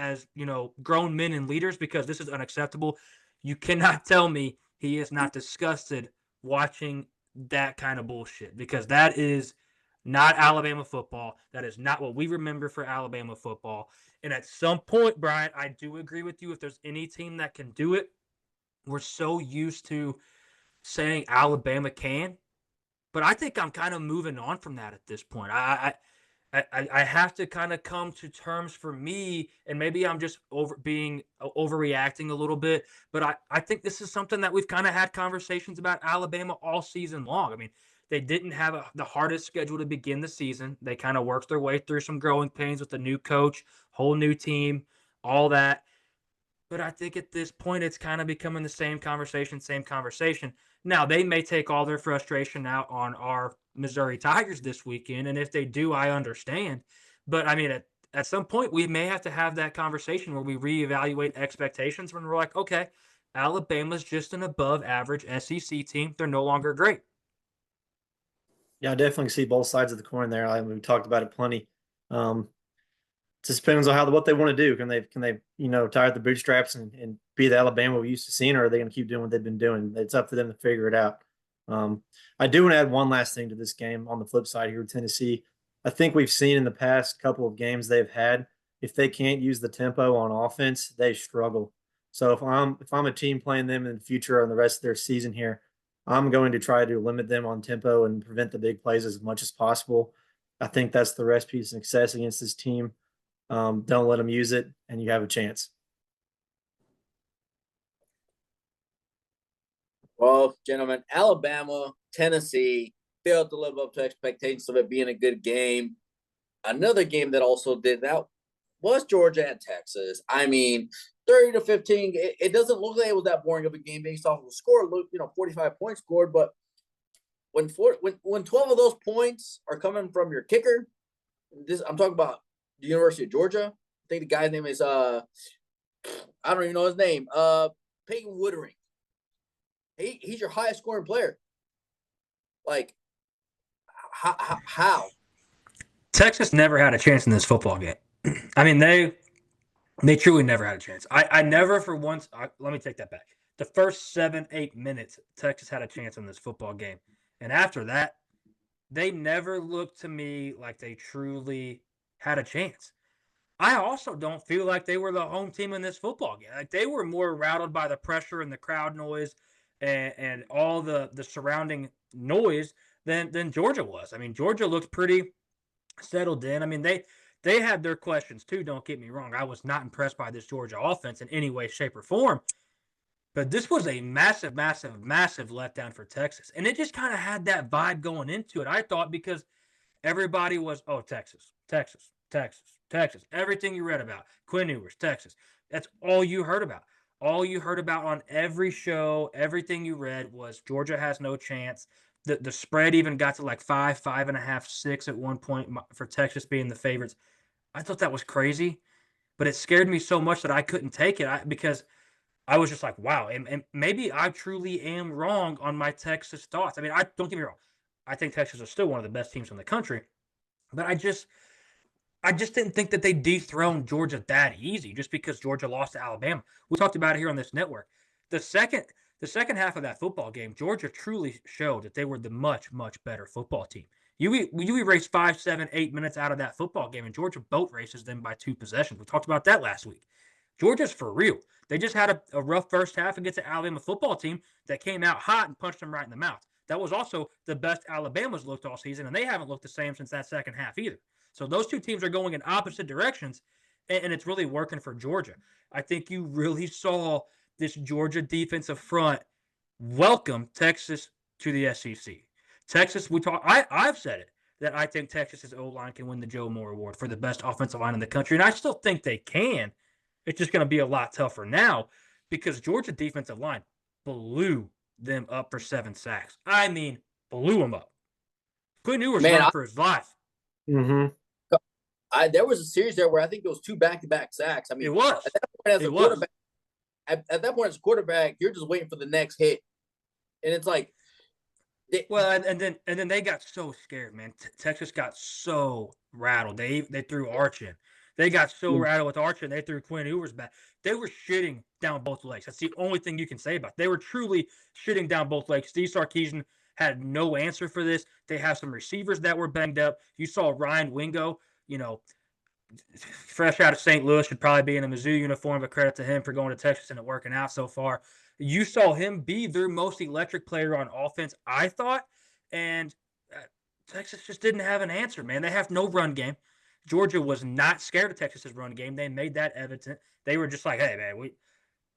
[SPEAKER 3] grown men and leaders because this is unacceptable. You cannot tell me he is not disgusted watching that kind of bullshit because that is not Alabama football. That is not what we remember for Alabama football. And at some point, Brian, I do agree with you. If there's any team that can do it, we're so used to saying Alabama can, but I think I'm kind of moving on from that at this point. I have to kind of come to terms for me, and maybe I'm just overreacting a little bit, but I think this is something that we've kind of had conversations about Alabama all season long. I mean, they didn't have the hardest schedule to begin the season. They kind of worked their way through some growing pains with the new coach, whole new team, all that. But I think at this point, it's kind of becoming the same conversation. Now, they may take all their frustration out on our Missouri Tigers this weekend. And if they do, I understand. But, I mean, at some point, we may have to have that conversation where we reevaluate expectations when we're like, okay, Alabama's just an above-average SEC team. They're no longer great.
[SPEAKER 2] Yeah, I definitely see both sides of the coin there. We talked about it plenty. It just depends on what they want to do. Can they tie up the bootstraps and be the Alabama we used to seeing, or are they going to keep doing what they've been doing? It's up to them to figure it out. I do want to add one last thing to this game on the flip side here with Tennessee. I think we've seen in the past couple of games they've had, if they can't use the tempo on offense, they struggle. So if I'm a team playing them in the future and the rest of their season here, I'm going to try to limit them on tempo and prevent the big plays as much as possible. I think that's the recipe of success against this team. Don't let them use it, and you have a chance.
[SPEAKER 1] Well, gentlemen, Alabama, Tennessee failed to live up to expectations of it being a good game. Another game that also did that was Georgia and Texas. I mean, 30-15. It doesn't look like it was that boring of a game based off of the score. Look, 45 points scored, but when 12 of those points are coming from your kicker, I'm talking about the University of Georgia. I think the guy's name is I don't even know his name. Peyton Woodring. He's your highest scoring player. Like, how?
[SPEAKER 3] Texas never had a chance in this football game. I mean, they truly never had a chance. I never for once. Let me take that back. The first 7-8 minutes, Texas had a chance in this football game, and after that, they never looked to me like they truly had a chance. I also don't feel like they were the home team in this football game. Like they were more rattled by the pressure and the crowd noise and all the surrounding noise than Georgia was. I mean, Georgia looked pretty settled in. I mean, they had their questions too, don't get me wrong. I was not impressed by this Georgia offense in any way, shape, or form. But this was a massive, massive, massive letdown for Texas. And it just kind of had that vibe going into it, I thought, because everybody was, oh, Texas, Texas, Texas, Texas. Everything you read about, Quinn Ewers, Texas. That's all you heard about. All you heard about on every show, everything you read was Georgia has no chance. The spread even got to like 5, 5.5, 6 at one point for Texas being the favorites. I thought that was crazy, but it scared me so much that I couldn't take it because I was just like, wow. And maybe I truly am wrong on my Texas thoughts. I mean, I don't get me wrong. I think Texas is still one of the best teams in the country, but I just didn't think that they dethroned Georgia that easy just because Georgia lost to Alabama. We talked about it here on this network. The second the second half of that football game, Georgia truly showed that they were the much, much better football team. You erase 5, 7, 8 minutes out of that football game, and Georgia boat races them by 2 possessions. We talked about that last week. Georgia's for real. They just had a rough first half against the Alabama football team that came out hot and punched them right in the mouth. That was also the best Alabama's looked all season, and they haven't looked the same since that second half either. So those two teams are going in opposite directions, and it's really working for Georgia. I think you really saw this Georgia defensive front welcome Texas to the SEC. Texas, I've said it that I think Texas's O-line can win the Joe Moore Award for the best offensive line in the country, and I still think they can. It's just going to be a lot tougher now because Georgia defensive line blew them up for 7 sacks. I mean, blew them up. Quinn Ewers running for his life.
[SPEAKER 2] Mm-hmm.
[SPEAKER 1] There was a series there where I think it was 2 back-to-back sacks. I mean,
[SPEAKER 3] it was.
[SPEAKER 1] At that point, as a quarterback, you're just waiting for the next hit, and it's like,
[SPEAKER 3] and then they got so scared, man. Texas got so rattled. They threw Arch in. They got so rattled with Arch, and they threw Quinn Ewers back. They were shitting down both legs. That's the only thing you can say about it. They were truly shitting down both legs. Steve Sarkisian had no answer for this. They have some receivers that were banged up. You saw Ryan Wingo, fresh out of St. Louis, should probably be in a Mizzou uniform, but credit to him for going to Texas and it working out so far. You saw him be their most electric player on offense, I thought, and Texas just didn't have an answer, man. They have no run game. Georgia was not scared of Texas's run game. They made that evident. They were just like, hey, man,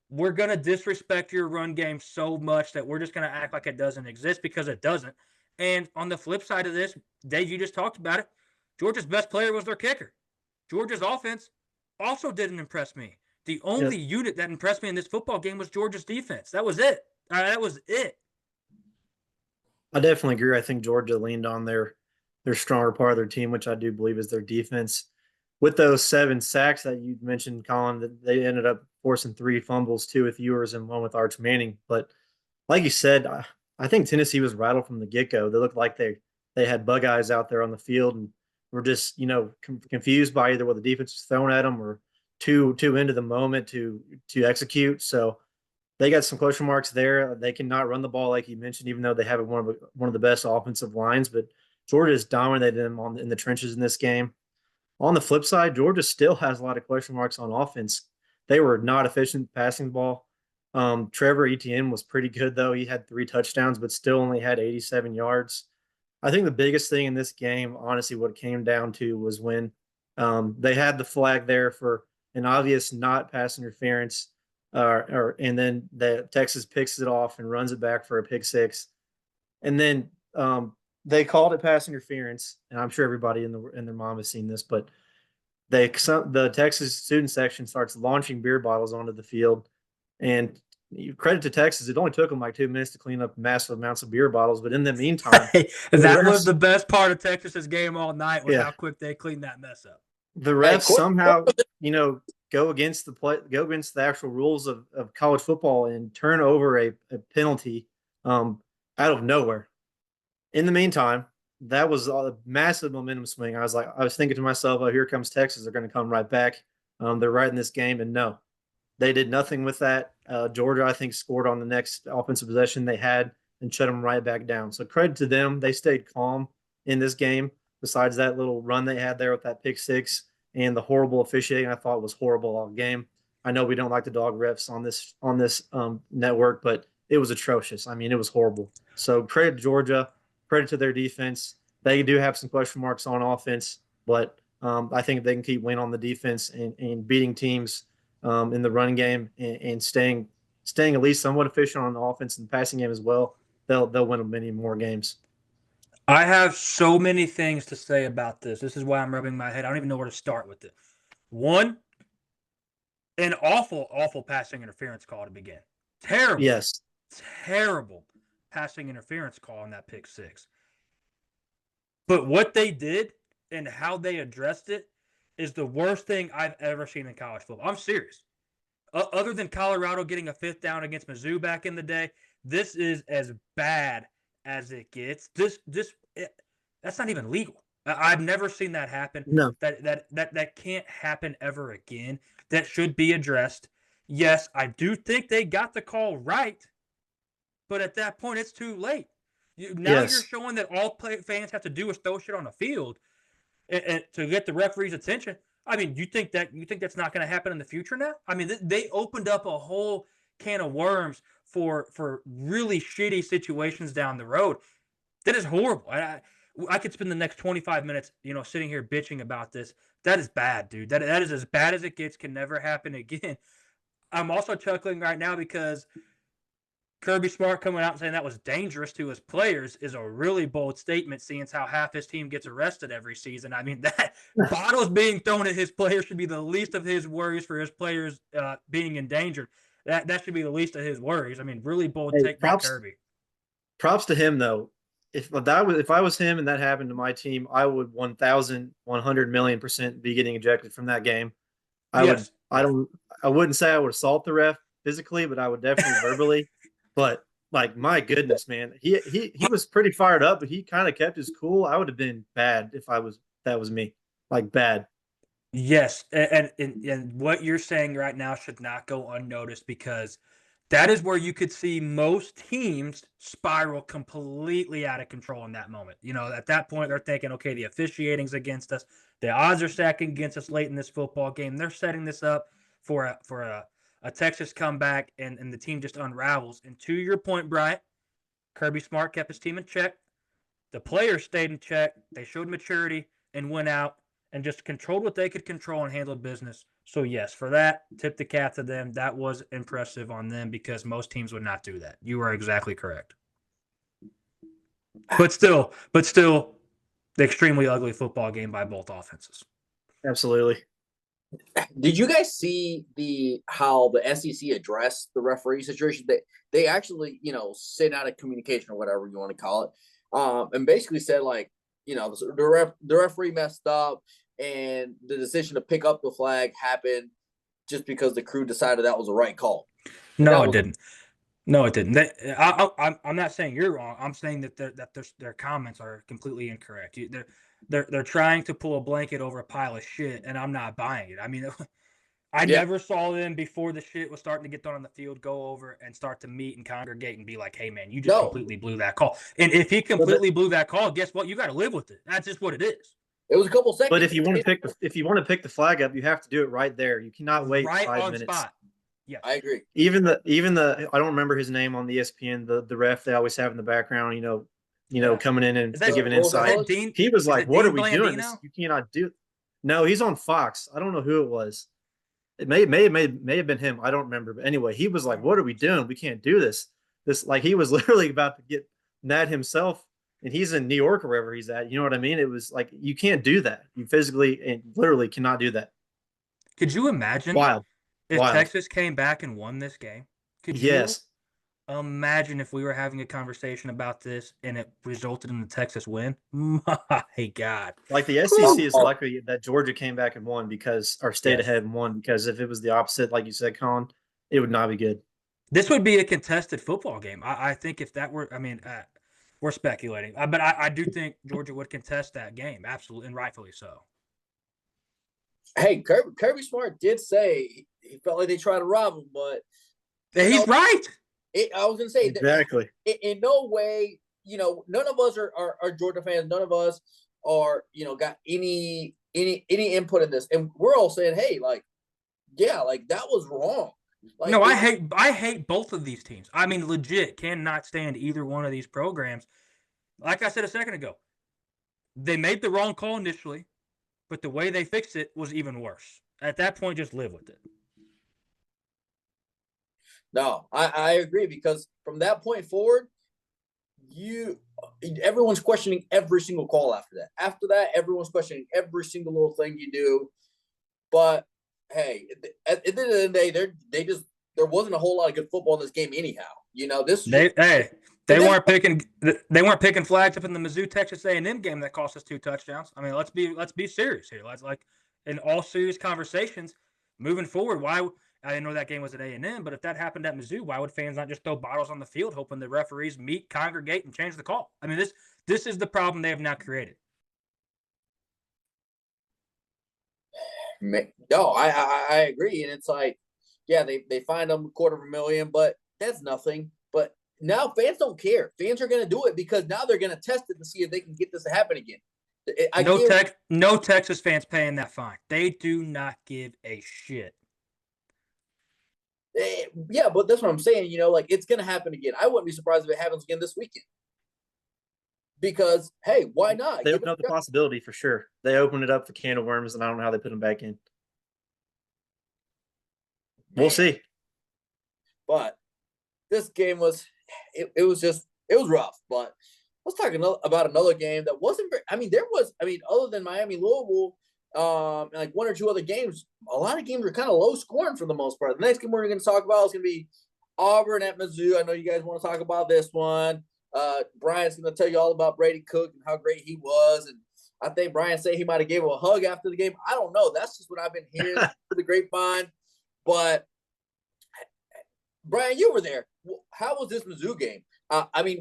[SPEAKER 3] we're going to disrespect your run game so much that we're just going to act like it doesn't exist because it doesn't. And on the flip side of this, Dave, you just talked about it. Georgia's best player was their kicker. Georgia's offense also didn't impress me. The only unit that impressed me in this football game was Georgia's defense. That was it. That was it.
[SPEAKER 2] I definitely agree. I think Georgia leaned on their stronger part of their team, which I do believe is their defense. With those 7 sacks that you mentioned, Colin, that they ended up forcing 3 fumbles, 2 with Ewers and 1 with Arch Manning. But like you said, I think Tennessee was rattled from the get-go. They looked like they had bug eyes out there on the field and were just, confused by either what the defense was throwing at them or too into the moment to execute. So they got some question marks there. They cannot run the ball like you mentioned, even though they have one of the best offensive lines. But Georgia has dominated them in the trenches in this game. On the flip side, Georgia still has a lot of question marks on offense. They were not efficient passing the ball. Trevor Etienne was pretty good, though. He had 3 touchdowns, but still only had 87 yards. I think the biggest thing in this game, honestly, what it came down to was when they had the flag there for an obvious not pass interference, and then the Texas picks it off and runs it back for a pick 6, and then they called it pass interference, and I'm sure everybody in their mom has seen this, but the Texas student section starts launching beer bottles onto the field, and credit to Texas, it only took them like 2 minutes to clean up massive amounts of beer bottles. But in the meantime,
[SPEAKER 3] that was the best part of Texas's game all night was how quick they cleaned that mess up.
[SPEAKER 2] The refs somehow, go against the actual rules of college football and turn over a penalty out of nowhere. In the meantime, that was a massive momentum swing. I was thinking to myself, oh, here comes Texas. They're going to come right back. They're right in this game. And no, they did nothing with that. Georgia, I think, scored on the next offensive possession they had and shut them right back down. So credit to them. They stayed calm in this game. Besides that little run they had there with that pick 6 and the horrible officiating, I thought was horrible all game. I know we don't like the dog refs on this network, but it was atrocious. I mean, it was horrible. So credit to Georgia, credit to their defense. They do have some question marks on offense, but I think if they can keep winning on the defense and beating teams in the run game and staying at least somewhat efficient on the offense and passing game as well, they'll win many more games.
[SPEAKER 3] I have so many things to say about this. This is why I'm rubbing my head. I don't even know where to start with it. One, an awful passing interference call to begin. Terrible.
[SPEAKER 2] Yes.
[SPEAKER 3] Terrible passing interference call on that pick 6. But what they did and how they addressed it is the worst thing I've ever seen in college football. I'm serious. other than Colorado getting a 5th down against Mizzou back in the day, this is as bad as it gets. That's not even legal. I've never seen that happen.
[SPEAKER 2] No.
[SPEAKER 3] That can't happen ever again. That should be addressed. Yes, I do think they got the call right, but at that point, it's too late. Now you're
[SPEAKER 2] Yes.
[SPEAKER 3] showing that all fans have to do is throw shit on the field and to get the referee's attention. I mean, you think that's not going to happen in the future now? I mean, they opened up a whole can of worms for really shitty situations down the road. That is horrible. I could spend the next 25 minutes, sitting here bitching about this. That is bad, dude. That is as bad as it gets. Can never happen again. I'm also chuckling right now because Kirby Smart coming out and saying that was dangerous to his players is a really bold statement, seeing as how half his team gets arrested every season. I mean, that bottles being thrown at his players should be the least of his worries for his players being endangered. That should be the least of his worries. I mean, really bold take by Kirby.
[SPEAKER 2] Props to him though. If I was him and that happened to my team, I would 1,100,000,000% be getting ejected from that game. I wouldn't say I would assault the ref physically, but I would definitely verbally. But like, my goodness, man, he was pretty fired up, but he kind of kept his cool. I would have been bad if that was me, like bad.
[SPEAKER 3] Yes, and what you're saying right now should not go unnoticed because that is where you could see most teams spiral completely out of control in that moment. At that point, they're thinking, okay, the officiating's against us. The odds are stacking against us late in this football game. They're setting this up for a Texas comeback, and the team just unravels. And to your point, Bryant, Kirby Smart kept his team in check. The players stayed in check. They showed maturity and went out and just controlled what they could control and handled business. So, yes, for that, tip the cap to them. That was impressive on them because most teams would not do that. You are exactly correct. But still, the extremely ugly football game by both offenses.
[SPEAKER 2] Absolutely.
[SPEAKER 1] Did you guys see how the SEC addressed the referee situation? They actually, sent out a communication or whatever you want to call it, and basically said like, the referee messed up, and the decision to pick up the flag happened just because the crew decided that was the right call.
[SPEAKER 3] No, it didn't. No, it didn't. I'm not saying you're wrong. I'm saying that their comments are completely incorrect. They're trying to pull a blanket over a pile of shit, and I'm not buying it. I mean, I never saw them before the shit was starting to get done on the field go over and start to meet and congregate and be like, "Hey, man, you just completely blew that call." And if he completely blew that call, guess what? You got to live with it. That's just what it is.
[SPEAKER 1] It was a couple seconds.
[SPEAKER 2] But if you want to pick the flag up, you have to do it right there. You cannot wait 5 minutes.
[SPEAKER 3] Spot. Yeah,
[SPEAKER 1] I agree.
[SPEAKER 2] Even the I don't remember his name on the ESPN, the ref they always have in the background, coming in and giving insight. He was like, "What are we doing? You cannot do." No, he's on Fox. I don't know who it was. It may have been him. I don't remember. But anyway, he was like, "What are we doing? We can't do this." Like he was literally about to get mad himself, and he's in New York or wherever he's at. You know what I mean? It was like, you can't do that. You physically and literally cannot do that.
[SPEAKER 3] Could you imagine?
[SPEAKER 2] Wild.
[SPEAKER 3] If Texas came back and won this game? Could you imagine if we were having a conversation about this and it resulted in the Texas win? My God.
[SPEAKER 2] Like the SEC is lucky that Georgia came back and won or stayed ahead and won, because if it was the opposite, like you said, Colin, it would not be good.
[SPEAKER 3] This would be a contested football game. I think if that were, we're speculating, but I do think Georgia would contest that game. Absolutely, and rightfully so.
[SPEAKER 1] Hey, Kirby Smart did say he felt like they tried to rob him, but
[SPEAKER 3] he's right.
[SPEAKER 1] I was going to say
[SPEAKER 2] exactly.
[SPEAKER 1] In no way, none of us are Georgia fans. None of us are, got any input in this, and we're all saying, hey, like, yeah, like that was wrong. Like,
[SPEAKER 3] no, I hate both of these teams. I mean, legit cannot stand either one of these programs. Like I said a second ago, they made the wrong call initially, but the way they fixed it was even worse. At that point, just live with it.
[SPEAKER 1] No, I agree, because from that point forward, everyone's questioning every single call after that. After that, everyone's questioning every single little thing you do. But hey, at the end of the day, there wasn't a whole lot of good football in this game anyhow. They weren't picking flags up in the Mizzou Texas A&M game that cost us 2 touchdowns. I mean, let's be serious here. Let's, like, in all serious conversations moving forward. Why?
[SPEAKER 3] I know that game was at A&M, but if that happened at Mizzou, why would fans not just throw bottles on the field, hoping the referees meet, congregate, and change the call? I mean, this is the problem they have now created.
[SPEAKER 1] No, I agree, and it's like, yeah, they fined them $250,000, but that's nothing. But now fans don't care. Fans are going to do it because now they're going to test it to see if they can get this to happen again.
[SPEAKER 3] No Texas fans paying that fine. They do not give a shit.
[SPEAKER 1] Yeah, but that's what I'm saying. Like, it's going to happen again. I wouldn't be surprised if it happens again this weekend. Because, hey, why not?
[SPEAKER 2] They opened up the possibility for sure. They opened it up the can of worms, and I don't know how they put them back in. We'll see.
[SPEAKER 1] But this game was rough. But let's talk about another game that wasn't very, other than Miami, Louisville, and like one or two other games, a lot of games were kind of low scoring for the most part. The next game we're going to talk about is going to be Auburn at Mizzou. I know you guys want to talk about this one. Bryant's going to tell you all about Brady Cook and how great he was. And I think Bryant said he might have gave him a hug after the game. I don't know. That's just what I've been hearing through the grapevine. But Brian, you were there. How was this Mizzou game?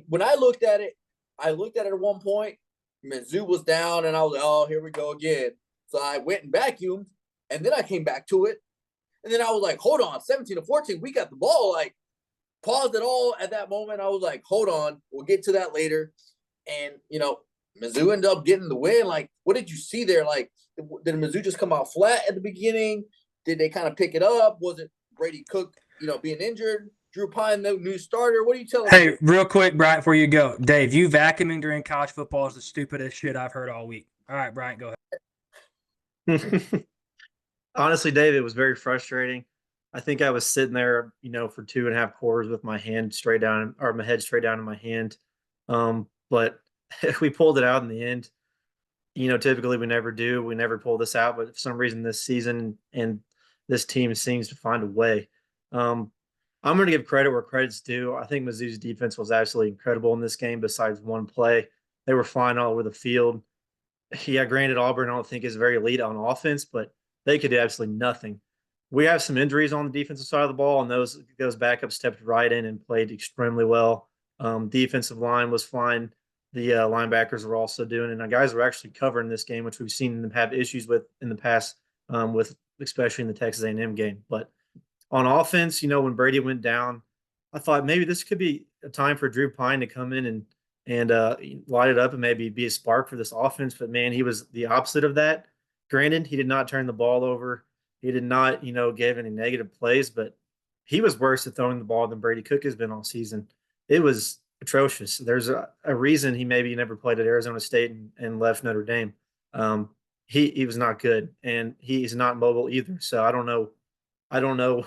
[SPEAKER 1] When I looked at it at one point. Mizzou was down, and I was like, oh, here we go again. So I went and vacuumed, and then I came back to it. And then I was like, hold on, 17-14, we got the ball. Like, paused it all at that moment. I was like, hold on, we'll get to that later. And, Mizzou ended up getting the win. Like, what did you see there? Like, did Mizzou just come out flat at the beginning? Did they kind of pick it up? Was it Brady Cook, being injured? Drew Pine, the new starter? What are you telling me?
[SPEAKER 3] Hey, real quick, Bryant, before you go. Dave, you vacuuming during college football is the stupidest shit I've heard all week. All right, Bryant, go ahead.
[SPEAKER 2] Honestly, Dave, it was very frustrating. I think I was sitting there, for 2.5 quarters with my head straight down in my hand. But we pulled it out in the end. Typically we never do. We never pull this out, but for some reason this season and this team seems to find a way. I'm going to give credit where credit's due. I think Mizzou's defense was absolutely incredible in this game besides one play. They were flying all over the field. Yeah, granted, Auburn I don't think is very elite on offense, but they could do absolutely nothing. We have some injuries on the defensive side of the ball, and those backups stepped right in and played extremely well. Defensive line was fine. The linebackers were also doing it. And guys were actually covering this game, which we've seen them have issues with in the past, with especially in the Texas A&M game. But on offense, when Brady went down, I thought maybe this could be a time for Drew Pine to come in and light it up and maybe be a spark for this offense. But, man, he was the opposite of that. Granted, he did not turn the ball over. He did not, give any negative plays, but he was worse at throwing the ball than Brady Cook has been all season. It was atrocious. There's a reason he maybe never played at Arizona State and left Notre Dame. He was not good, and he's not mobile either. So I don't know.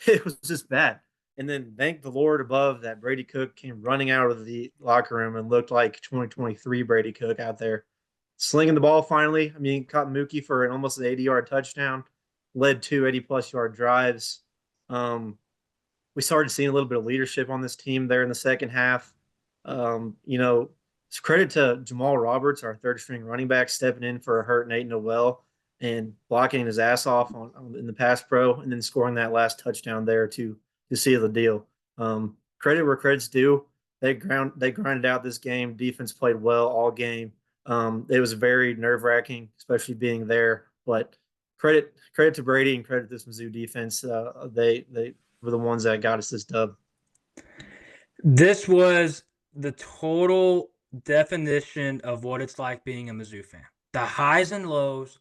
[SPEAKER 2] It was just bad. And then thank the Lord above that Brady Cook came running out of the locker room and looked like 2023 Brady Cook out there slinging the ball finally. Caught Mookie for almost an 80-yard touchdown, led 2 80-plus yard drives. We started seeing a little bit of leadership on this team there in the second half. It's credit to Jamal Roberts, our third-string running back, stepping in for a hurt Nate Noel and blocking his ass off in the pass pro, and then scoring that last touchdown there to seal the deal. Credit where credit's due. They grinded out this game. Defense played well all game. It was very nerve-wracking, especially being there. But credit to Brady and credit to this Mizzou defense. They were the ones that got us this dub.
[SPEAKER 3] This was the total definition of what it's like being a Mizzou fan. The highs and lows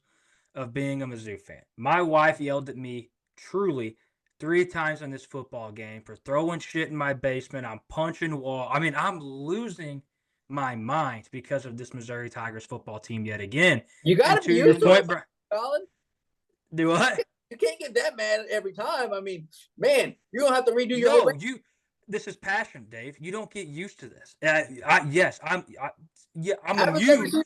[SPEAKER 3] of being a Mizzou fan. My wife yelled at me truly 3 times in this football game for throwing shit in my basement. I'm punching wall. I'm losing my mind because of this Missouri Tigers football team yet again.
[SPEAKER 1] You got to be used to it, Colin.
[SPEAKER 3] Do what?
[SPEAKER 1] You can't get that mad every time. Man, you're going to have to redo your
[SPEAKER 3] This is passion, Dave. You don't get used to this. I'm amused,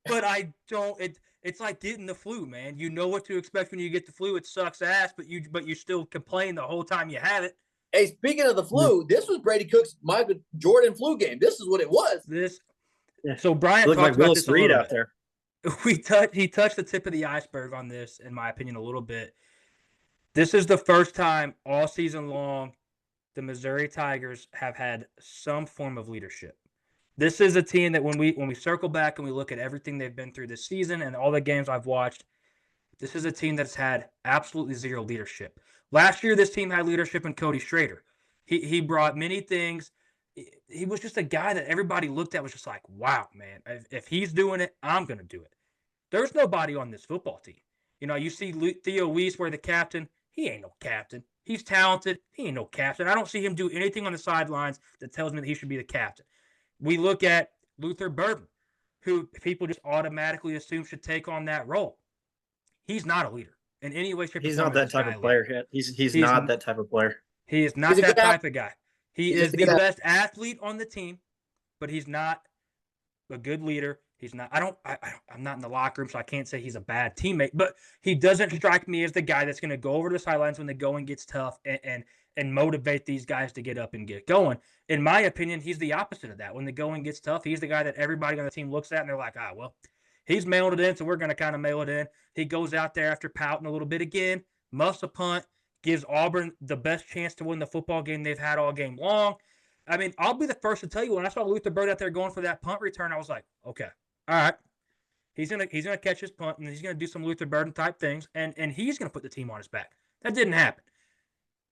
[SPEAKER 3] but I don't. It's like getting the flu, man. You know what to expect when you get the flu. It sucks ass, but you still complain the whole time you have it.
[SPEAKER 1] Hey, speaking of the flu, this was Brady Cook's Michael Jordan flu game. This is what it was.
[SPEAKER 3] So Bryant
[SPEAKER 2] looked
[SPEAKER 3] talked
[SPEAKER 2] like
[SPEAKER 3] about
[SPEAKER 2] Willis
[SPEAKER 3] this
[SPEAKER 2] Reed out there.
[SPEAKER 3] He touched the tip of the iceberg on this, in my opinion, a little bit. This is the first time all season long the Missouri Tigers have had some form of leadership. This is a team that when we circle back and we look at everything they've been through this season and all the games I've watched, this is a team that's had absolutely zero leadership. Last year, this team had leadership in Cody Schrader. He brought many things. He was just a guy that everybody looked at was just like, wow, man, if he's doing it, I'm going to do it. There's nobody on this football team. You see Theo Weiss wear the captain. He ain't no captain. He's talented. He ain't no captain. I don't see him do anything on the sidelines that tells me that he should be the captain. We look at Luther Burden, who people just automatically assume should take on that role. He's not a leader in any way, shape, or form.
[SPEAKER 2] He's not that type of player yet. He's not that type of player.
[SPEAKER 3] He is not that type of guy. He is the best athlete on the team, but he's not a good leader. He's not. I'm not in the locker room, so I can't say he's a bad teammate. But he doesn't strike me as the guy that's going to go over to the sidelines when the going gets tough and motivate these guys to get up and get going. In my opinion, he's the opposite of that. When the going gets tough, he's the guy that everybody on the team looks at and they're like, well, he's mailed it in, so we're going to kind of mail it in. He goes out there after pouting a little bit again, muffs a punt, gives Auburn the best chance to win the football game they've had all game long. I mean, I'll be the first to tell you, when I saw Luther Bird out there going for that punt return, I was like, okay, all right. He's gonna catch his punt, and he's going to do some Luther Burden type things, and he's going to put the team on his back. That didn't happen.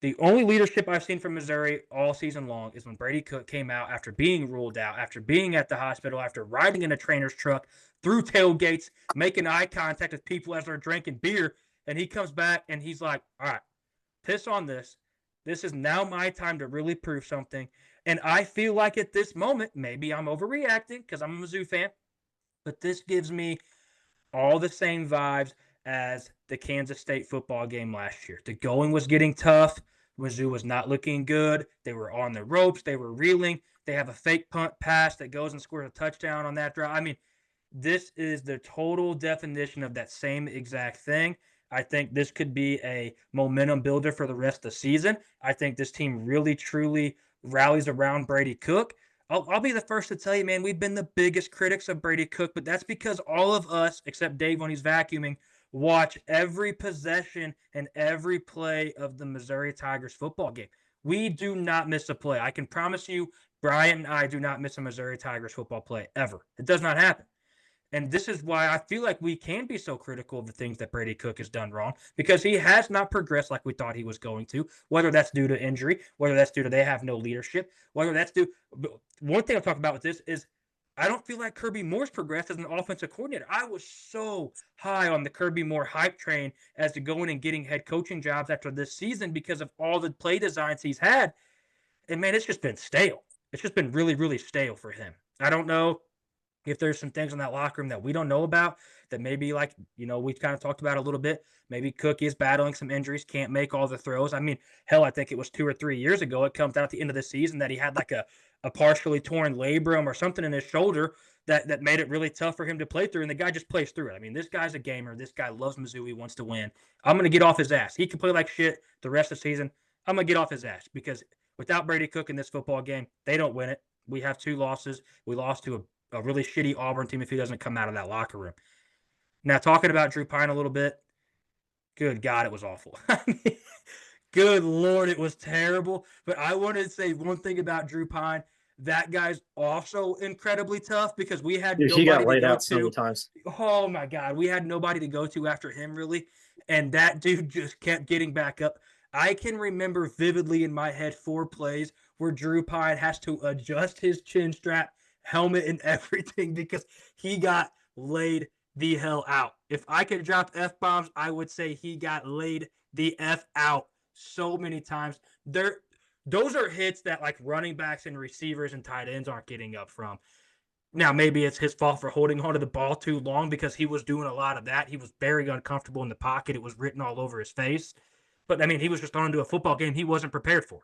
[SPEAKER 3] The only leadership I've seen from Missouri all season long is when Brady Cook came out after being ruled out, after being at the hospital, after riding in a trainer's truck, through tailgates, making eye contact with people as they're drinking beer, and he comes back and he's like, all right, piss on this. This is now my time to really prove something. And I feel like at this moment, maybe I'm overreacting because I'm a Mizzou fan, but this gives me all the same vibes as the Kansas State football game last year. The going was getting tough. Mizzou was not looking good. They were on the ropes. They were reeling. They have a fake punt pass that goes and scores a touchdown on that drive. I mean, this is the total definition of that same exact thing. I think this could be a momentum builder for the rest of the season. I think this team really, truly rallies around Brady Cook. I'll be the first to tell you, man, we've been the biggest critics of Brady Cook, but that's because all of us, except Dave when he's vacuuming, watch every possession and every play of the Missouri Tigers football game. We do not miss a play. I can promise you, Bryant and I do not miss a Missouri Tigers football play ever. It does not happen. And this is why I feel like we can be so critical of the things that Brady Cook has done wrong, because he has not progressed like we thought he was going to, whether that's due to injury, whether that's due to they have no leadership, whether that's due. One thing I'll talk about with this is I don't feel like Kirby Moore's progressed as an offensive coordinator. I was so high on the Kirby Moore hype train as to going and getting head coaching jobs after this season because of all the play designs he's had. And, man, it's just been stale. It's just been really, really stale for him. I don't know if there's some things in that locker room that we don't know about that maybe, like, we've kind of talked about a little bit. Maybe Cook is battling some injuries, can't make all the throws. I mean, hell, I think it was 2 or 3 years ago. It comes out at the end of the season that he had like a partially torn labrum or something in his shoulder that made it really tough for him to play through, and the guy just plays through it. I mean, this guy's a gamer. This guy loves Mizzou. He wants to win. I'm going to get off his ass. He can play like shit the rest of the season. I'm going to get off his ass because without Brady Cook in this football game, they don't win it. We have 2 losses. We lost to a really shitty Auburn team if he doesn't come out of that locker room. Now, talking about Drew Pine a little bit, good God, it was awful. I mean, good Lord, it was terrible. But I wanted to say one thing about Drew Pine. That guy's also incredibly tough because we had nobody
[SPEAKER 2] he got laid
[SPEAKER 3] to go
[SPEAKER 2] out so many
[SPEAKER 3] to.
[SPEAKER 2] times.
[SPEAKER 3] Oh, my God. We had nobody to go to after him, really. And that dude just kept getting back up. I can remember vividly in my head 4 plays where Drew Pine has to adjust his chin strap, helmet, and everything because he got laid the hell out. If I could drop F-bombs, I would say he got laid the F out so many times. Those are hits that like running backs and receivers and tight ends aren't getting up from. Now, maybe it's his fault for holding onto the ball too long because he was doing a lot of that. He was very uncomfortable in the pocket. It was written all over his face. But, I mean, he was just on to a football game he wasn't prepared for.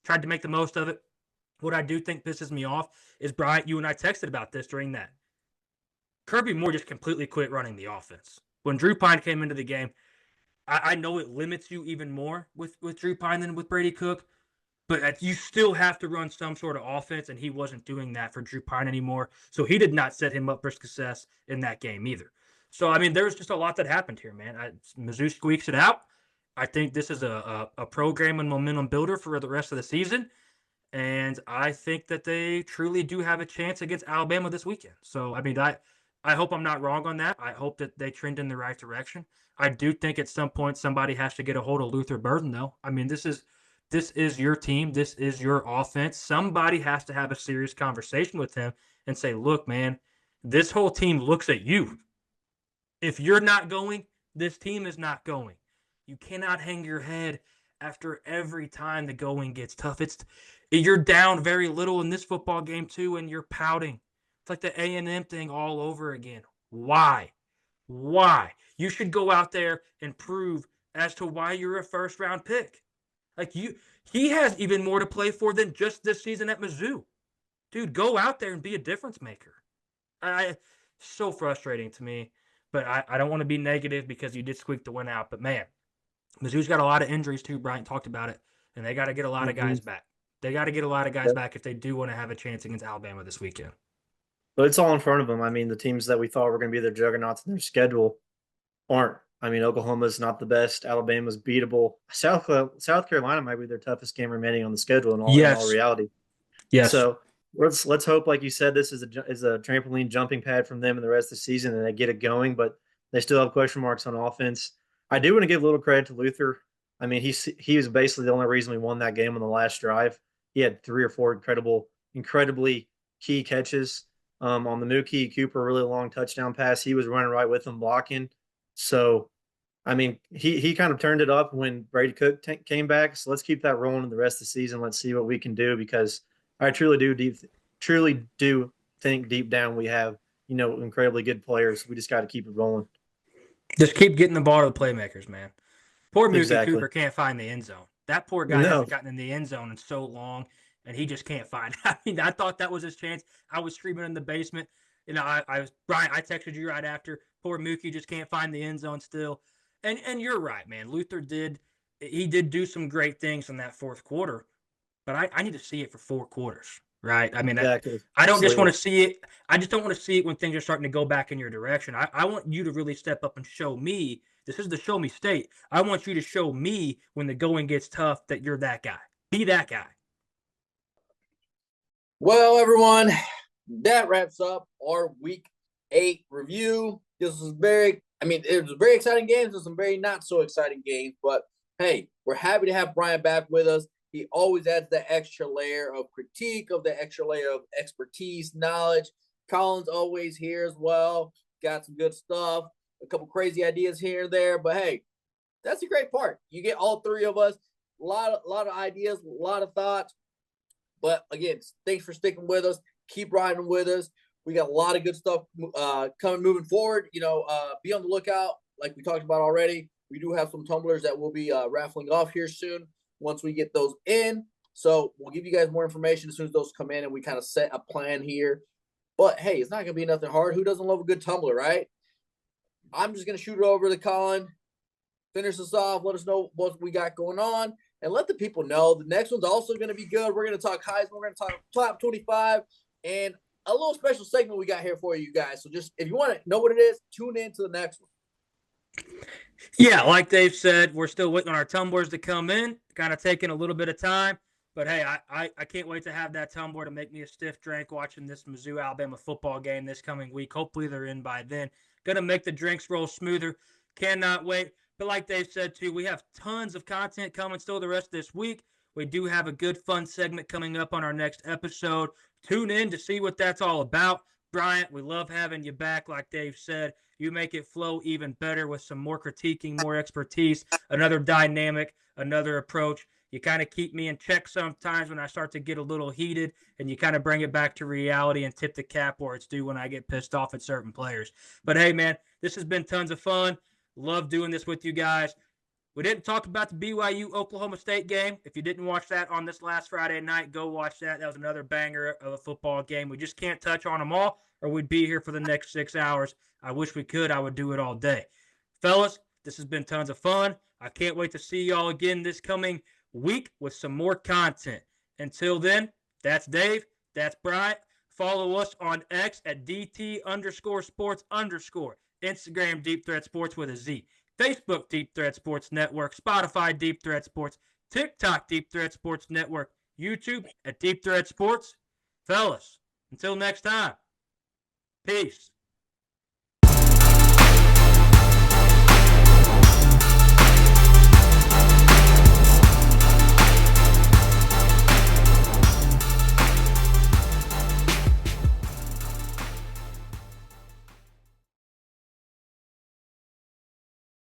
[SPEAKER 3] Tried to make the most of it. What I do think pisses me off is, Bryant, you and I texted about this during that. Kirby Moore just completely quit running the offense. When Drew Pine came into the game, I know it limits you even more with Drew Pine than with Brady Cook, but you still have to run some sort of offense, and he wasn't doing that for Drew Pine anymore. So he did not set him up for success in that game either. So, I mean, there's just a lot that happened here, man. Mizzou squeaks it out, I think this is a program and momentum builder for the rest of the season. And I think that they truly do have a chance against Alabama this weekend. So, I mean, I hope I'm not wrong on that. I hope that they trend in the right direction. I do think at some point somebody has to get a hold of Luther Burden, though. I mean, this is your team. This is your offense. Somebody has to have a serious conversation with him and say, look, man, this whole team looks at you. If you're not going, this team is not going. You cannot hang your head after every time the going gets tough. You're down very little in this football game too, and you're pouting. It's like the A&M thing all over again. Why? Why? You should go out there and prove as to why you're a first-round pick. He has even more to play for than just this season at Mizzou. Dude, go out there and be a difference maker. So frustrating to me, but I don't want to be negative because you did squeak the win out. But man, Mizzou's got a lot of injuries too. Bryant talked about it, and they got to get a lot of guys back. They got to get a lot of guys back if they do want to have a chance against Alabama this weekend.
[SPEAKER 2] But it's all in front of them. I mean, the teams that we thought were going to be their juggernauts in their schedule aren't. I mean, Oklahoma's not the best. Alabama's beatable. South Carolina might be their toughest game remaining on the schedule in all reality.
[SPEAKER 3] Yes.
[SPEAKER 2] So let's hope, like you said, this is a trampoline jumping pad from them in the rest of the season, and they get it going. But they still have question marks on offense. I do want to give a little credit to Luther. I mean, he was basically the only reason we won that game on the last drive. He had 3 or 4 incredibly key catches. On the Mookie Cooper, really long touchdown pass. He was running right with him blocking. So, I mean, he kind of turned it up when Brady Cook came back. So let's keep that rolling in the rest of the season. Let's see what we can do because I truly do think deep down we have, incredibly good players. We just got to keep it rolling.
[SPEAKER 3] Just keep getting the ball to the playmakers, man. Poor Mookie Cooper can't find the end zone. That poor guy hasn't gotten in the end zone in so long, and he just can't find it. I mean, I thought that was his chance. I was screaming in the basement. Brian, I texted you right after. Poor Mookie just can't find the end zone still. And you're right, man. Luther did do some great things in that fourth quarter, but I need to see it for 4 quarters, right? I mean, I don't just want to see it. I just don't want to see it when things are starting to go back in your direction. I want you to really step up and show me. This is the show me state. I want you to show me when the going gets tough that you're that guy. Be that guy.
[SPEAKER 1] Well, everyone, that wraps up our Week 8 review. It was a very exciting games and some very not so exciting games. But hey, we're happy to have Bryant back with us. He always adds that extra layer of critique, of the extra layer of expertise, knowledge. Colin's always here as well. Got some good stuff, a couple crazy ideas here and there. But hey, that's a great part. You get all 3 of us, a lot of ideas, a lot of thoughts. But again, thanks for sticking with us. Keep riding with us. We got a lot of good stuff moving forward. Be on the lookout. Like we talked about already, we do have some tumblers that we'll be raffling off here soon once we get those in. So we'll give you guys more information as soon as those come in and we kind of set a plan here. But hey, it's not going to be nothing hard. Who doesn't love a good tumbler, right? I'm just going to shoot it over to Colin, finish us off, let us know what we got going on, and let the people know the next one's also going to be good. We're going to talk Heisman. We're going to talk top 25 and a little special segment we got here for you guys. So just if you want to know what it is, tune in to the next one.
[SPEAKER 3] Yeah, like Dave said, we're still waiting on our tumblers to come in. Kind of taking a little bit of time. But, hey, I can't wait to have that tumbler to make me a stiff drink watching this Mizzou-Alabama football game this coming week. Hopefully they're in by then. Going to make the drinks roll smoother. Cannot wait. But like Dave said, too, we have tons of content coming still the rest of this week. We do have a good, fun segment coming up on our next episode. Tune in to see what that's all about. Bryant, we love having you back, like Dave said. You make it flow even better with some more critiquing, more expertise, another dynamic, another approach. You kind of keep me in check sometimes when I start to get a little heated, and you kind of bring it back to reality and tip the cap where it's due when I get pissed off at certain players. But, hey, man, this has been tons of fun. Love doing this with you guys. We didn't talk about the BYU-Oklahoma State game. If you didn't watch that on this last Friday night, go watch that. That was another banger of a football game. We just can't touch on them all, or we'd be here for the next 6 hours. I wish we could. I would do it all day. Fellas, this has been tons of fun. I can't wait to see y'all again this coming week with some more content. Until then, that's Dave. That's Bryant. Follow us on X at DT_sports_. Instagram, Deep Threat Sports with a Z. Facebook Deep Threat Sports Network, Spotify Deep Threat Sports, TikTok Deep Threat Sports Network, YouTube at Deep Threat Sports. Fellas, until next time, peace.